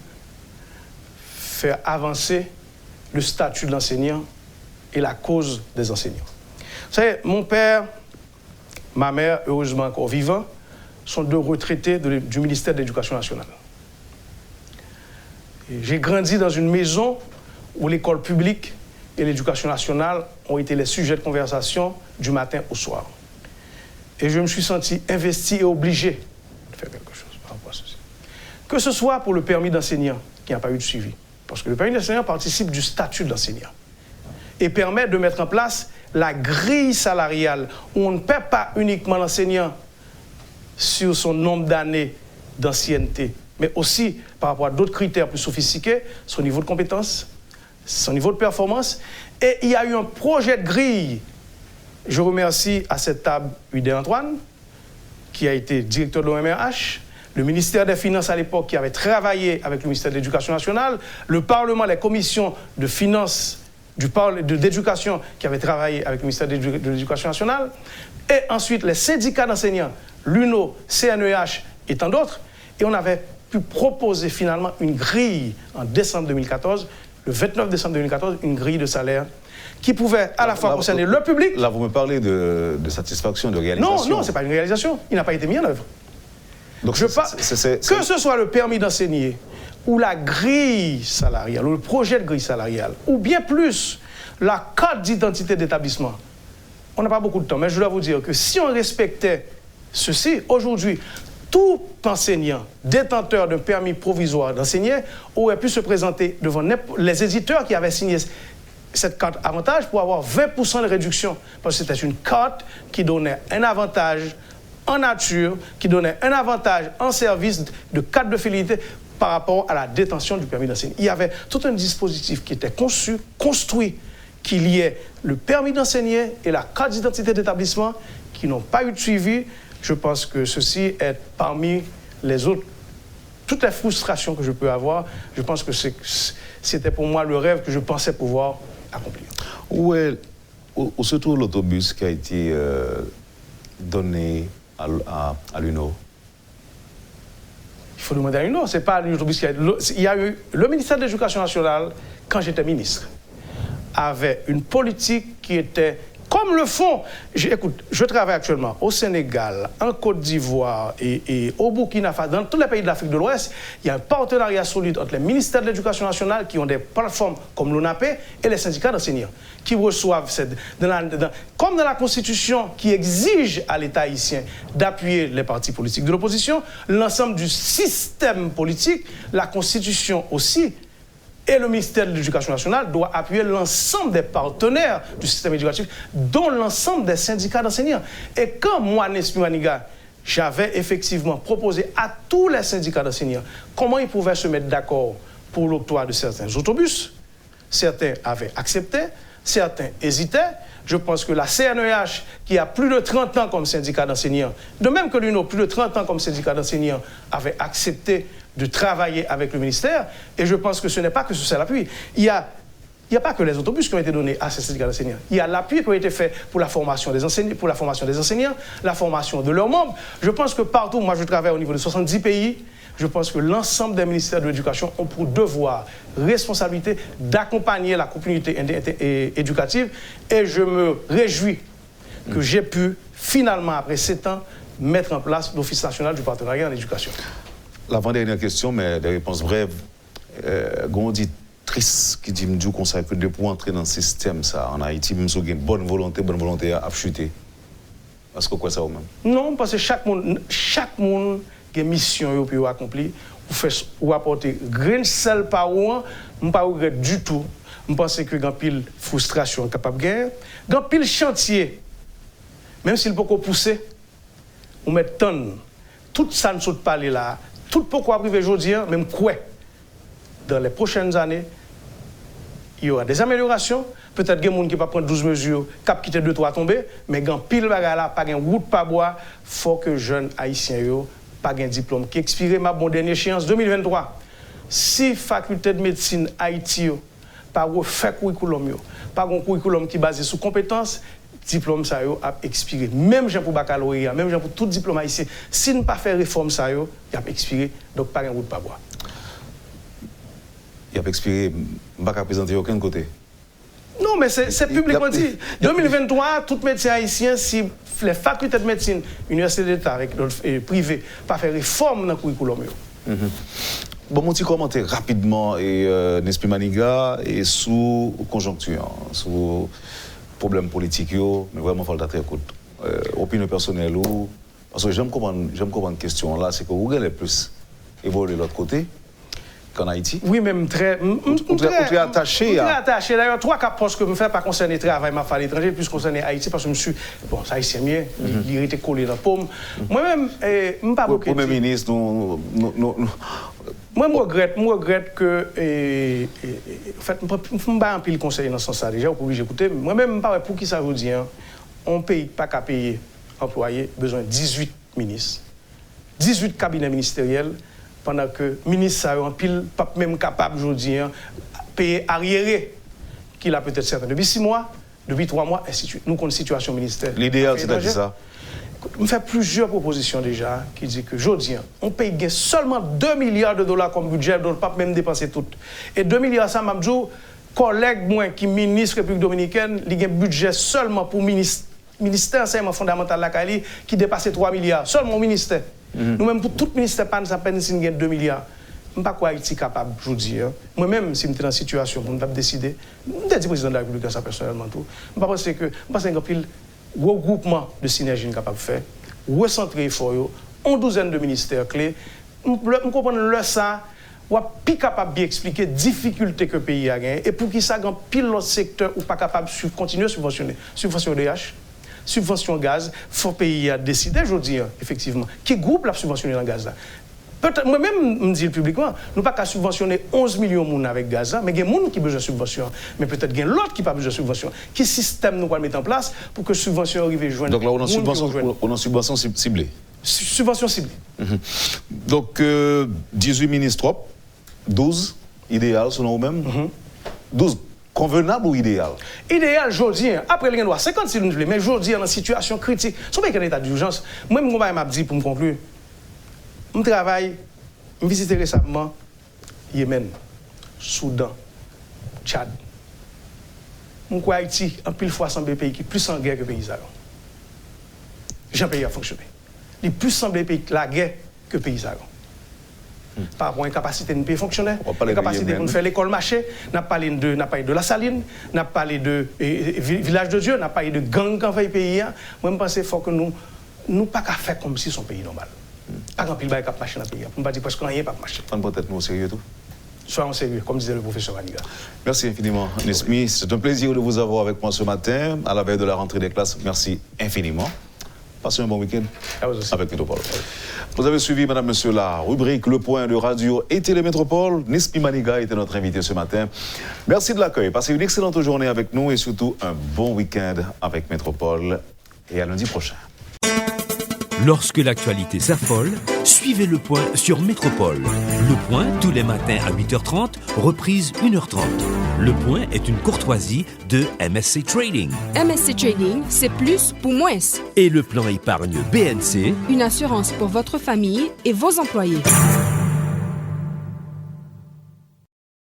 faire avancer le statut de l'enseignant et la cause des enseignants. Vous savez, mon père, ma mère, heureusement encore vivants, sont 2 retraités du ministère de l'Éducation nationale. J'ai grandi dans une maison où l'école publique et l'éducation nationale ont été les sujets de conversation du matin au soir. Et je me suis senti investi et obligé de faire quelque chose par rapport à ceci. Que ce soit pour le permis d'enseignant, qui n'a pas eu de suivi, parce que le permis d'enseignant participe du statut d'enseignant et permet de mettre en place la grille salariale où on ne paie pas uniquement l'enseignant sur son nombre d'années d'ancienneté, mais aussi par rapport à d'autres critères plus sophistiqués, son niveau de compétence, son niveau de performance. Et il y a eu un projet de grille. Je remercie à cette table Udé Antoine, qui a été directeur de l'OMRH, le ministère des Finances à l'époque qui avait travaillé avec le ministère de l'Éducation nationale, le Parlement, les commissions de finances d'éducation qui avaient travaillé avec le ministère de l'Éducation nationale, et ensuite les syndicats d'enseignants, l'UNO, CNEH et tant d'autres, et on avait pu proposer finalement une grille en décembre 2014, le 29 décembre 2014, une grille de salaire qui pouvait à la fois concerner le public... Là, vous me parlez de satisfaction, de réalisation. Non, ce n'est pas une réalisation. Il n'a pas été mis en œuvre. Donc, que ce soit le permis d'enseigner, ou la grille salariale, ou le projet de grille salariale, ou bien plus, la carte d'identité d'établissement. On n'a pas beaucoup de temps, mais je dois vous dire que si on respectait ceci, aujourd'hui, tout enseignant détenteur d'un permis provisoire d'enseigner aurait pu se présenter devant les éditeurs qui avaient signé cette carte avantage pour avoir 20% de réduction. Parce que c'était une carte qui donnait un avantage en nature, qui donnait un avantage en service de carte de fidélité par rapport à la détention du permis d'enseigner. Il y avait tout un dispositif qui était conçu, construit, qui liait le permis d'enseigner et la carte d'identité d'établissement qui n'ont pas eu de suivi. Je pense que ceci est parmi les autres, toutes les frustrations que je peux avoir. Je pense que c'était pour moi le rêve que je pensais pouvoir accomplir. Où se trouve l'autobus qui a été donné à l'UNO? Il faut demander à l'UNO. Ce n'est pas l'autobus qui a été... Il y a eu le ministère de l'Éducation nationale, quand j'étais ministre, avait une politique qui était Comme le font, écoute, je travaille actuellement au Sénégal, en Côte d'Ivoire et au Burkina Faso, dans tous les pays de l'Afrique de l'Ouest, il y a un partenariat solide entre les ministères de l'Éducation nationale qui ont des plateformes comme l'ONAP et les syndicats d'enseignants qui reçoivent, comme dans la Constitution qui exige à l'État haïtien d'appuyer les partis politiques de l'opposition, l'ensemble du système politique, la Constitution aussi, et le ministère de l'Éducation nationale doit appuyer l'ensemble des partenaires du système éducatif, dont l'ensemble des syndicats d'enseignants. Et quand moi, Nespi Maniga, j'avais effectivement proposé à tous les syndicats d'enseignants comment ils pouvaient se mettre d'accord pour l'octroi de certains autobus, certains avaient accepté, certains hésitaient. Je pense que la CNEH, qui a plus de 30 ans comme syndicat d'enseignants, de même que l'UNO, plus de 30 ans comme syndicat d'enseignants, avait accepté de travailler avec le ministère. Et je pense que ce n'est pas que ce seul appui. Il n'y a pas que les autobus qui ont été donnés à ces syndicats d'enseignants. Il y a l'appui qui a été fait pour la formation des enseignants, la formation de leurs membres. Je pense que partout, moi je travaille au niveau de 70 pays, je pense que l'ensemble des ministères de l'éducation ont pour devoir, responsabilité d'accompagner la communauté éducative. Et je me réjouis que j'ai pu, finalement, après 7 ans, mettre en place l'Office national du partenariat en éducation. L'avant-dernière question, mais des réponses brèves. Gonditrice qui dit qu'on sait que pour entrer dans le système, ça, en Haïti, même si on a une bonne volonté à chuter. Parce que quoi ça ou même? Non, parce que chaque monde a une mission pour accomplir, ou apporter grain de sel par an, je ne pas regretter du tout. Je pense que grand pile frustration capable de gagner, grand pile chantier, même s'il peut pousser, on met tonne, tout ça ne saute pas là. Tout pourquoi privé aujourd'hui, même quoi, dans les prochaines années, il y aura des améliorations. Peut-être qu'il y a des gens qui vont prendre 12 mesures, qui vont quitter 2-3 tomber, mais quand pile bagarre là, pas de route, pas bois, il faut que les jeunes haïtiens n'aient pas de diplôme qui expire ma bonne dernière échéance 2023. Si faculté de médecine Haïti, pas refait curriculum, pas un curriculum qui est basé sur compétences, diplôme ça a expiré. Même pour baccalauréat, même pour tout diplôme haïtien, si ne pas faire réforme ça il a expiré, donc pas de route pas bois. Il a expiré, on ne va pas présenter aucun côté. Non, mais c'est publiquement dit. 2023, tout médecin haïtien, si les facultés de médecine, université d'État et privée, pas faire réforme dans le curriculum. Bon, mon petit commentaire rapidement, Nespi Maniga, et sous conjoncture, sous problème politique, mais vraiment, il faut le très court. Opinion personnelle, parce que j'aime comprendre une question là, c'est que vous allez plus évoluer de l'autre côté qu'en Haïti. Oui, même très. Très attaché. Très attaché. D'ailleurs, 3 cas postes que je fais pas concerner le travail, m'a fait à l'étranger, plus concerner Haïti, parce que je me suis. Bon, ça haïtien mieux, il était collé dans la paume. Moi-même, je ne pas beaucoup. Premier ministre, moi, je regrette que. En fait, je ne peux pas un pile conseil dans ce sens-là. Déjà, vous pouvez écouter. Moi-même, je ne sais pas pour qui ça veut dire. On ne paye pas qu'à payer employés, besoin de 18 ministres, 18 cabinets ministériels, pendant que le ministre a un pile pas même capable aujourd'hui de payer arriéré, qu'il a peut-être certains depuis 6 mois, depuis 3 mois, ainsi de suite. Nous avons une situation ministérielle. L'idéal, c'est-à-dire ça? On fait plusieurs propositions déjà qui disent que aujourd'hui, on paye seulement 2 milliards de dollars comme budget, donc pas même dépenser tout. Et 2 milliards, ça m'a dit, collègue moi qui ministre République dominicaine, il y a un budget seulement pour ministère enseignement fondamental la Cali qui dépasse 3 milliards, seulement au ministère. Nous-mêmes, pour tout ministère, pas nous peine si nous avons 2 milliards. Je ne sais pas quoi Haïti capable aujourd'hui. Moi-même, si je suis dans une situation pour nous décider, je suis président de la République, ça personnellement tout. Je pense que un regroupement de synergie capable de faire, recentrer les efforts, une douzaine de ministères clés. Je comprends le ça. Ou plus capable de bien expliquer les difficultés que le pays a gagnées et pour qui ça, dans pile l'autre secteur ou pas capable de continuer à subventionner. Subvention DH, subvention gaz, il faut payer à décider aujourd'hui, effectivement. Qui groupe la subventionner dans le gaz là? Peut-être, moi-même, je me dis publiquement, nous ne pouvons pas subventionner 11 millions de personnes avec gaz, mais il y a des gens qui ont besoin de subvention. Mais peut-être qu'il y a l'autre qui n'a pas besoin de subvention. Quel système nous allons mettre en place pour que la subvention arrive à joindre? Donc là, on a une subvention ciblée. Subvention ciblée. Donc, 18 ministres trop, 12 idéal selon vous-même. 12 convenable ou idéal? Idéal, aujourd'hui, après les lois 56 nous mais aujourd'hui, dans une situation critique, ce n'est pas un état d'urgence. Moi-même, je m'a dit pour me conclure. Je travaille, je visite récemment Yémen, Soudan, Tchad. Mon quoi Haïti, en pile fois, semble pays qui est plus en guerre que le pays Israël. Jean pays a fonctionné. Il plus semble pays la guerre que le pays Israël. Par rapport à une capacité de pays fonctionnaire, une capacité de faire l'école marché, n'a parlé de la saline, n'a parlé de village de Dieu, n'a parlé de gang qui fait le pays. Moi, je pense qu'il faut que nous pas qu'à faire comme si son pays normal. Pas qu'un pile bail cap marché dans le pays. On ne peut pas dire parce qu'on rien pas marché. On peut être nous au sérieux tout. Soyons sérieux, comme disait le professeur Maniga. Merci infiniment, Nesmi. C'est un plaisir de vous avoir avec moi ce matin, à la veille de la rentrée des classes. Merci infiniment. Passez un bon week-end avec Métropole. Vous avez suivi, madame, monsieur, la rubrique Le Point de Radio et Télémétropole. Nesmi Maniga était notre invité ce matin. Merci de l'accueil. Passez une excellente journée avec nous et surtout un bon week-end avec Métropole. Et à lundi prochain. Lorsque l'actualité s'affole, suivez Le Point sur Métropole. Le Point, tous les matins à 8h30, reprise 1h30. Le Point est une courtoisie de MSC Trading. MSC Trading, c'est plus pour moins. Et le plan épargne BNC, Une assurance pour votre famille et vos employés.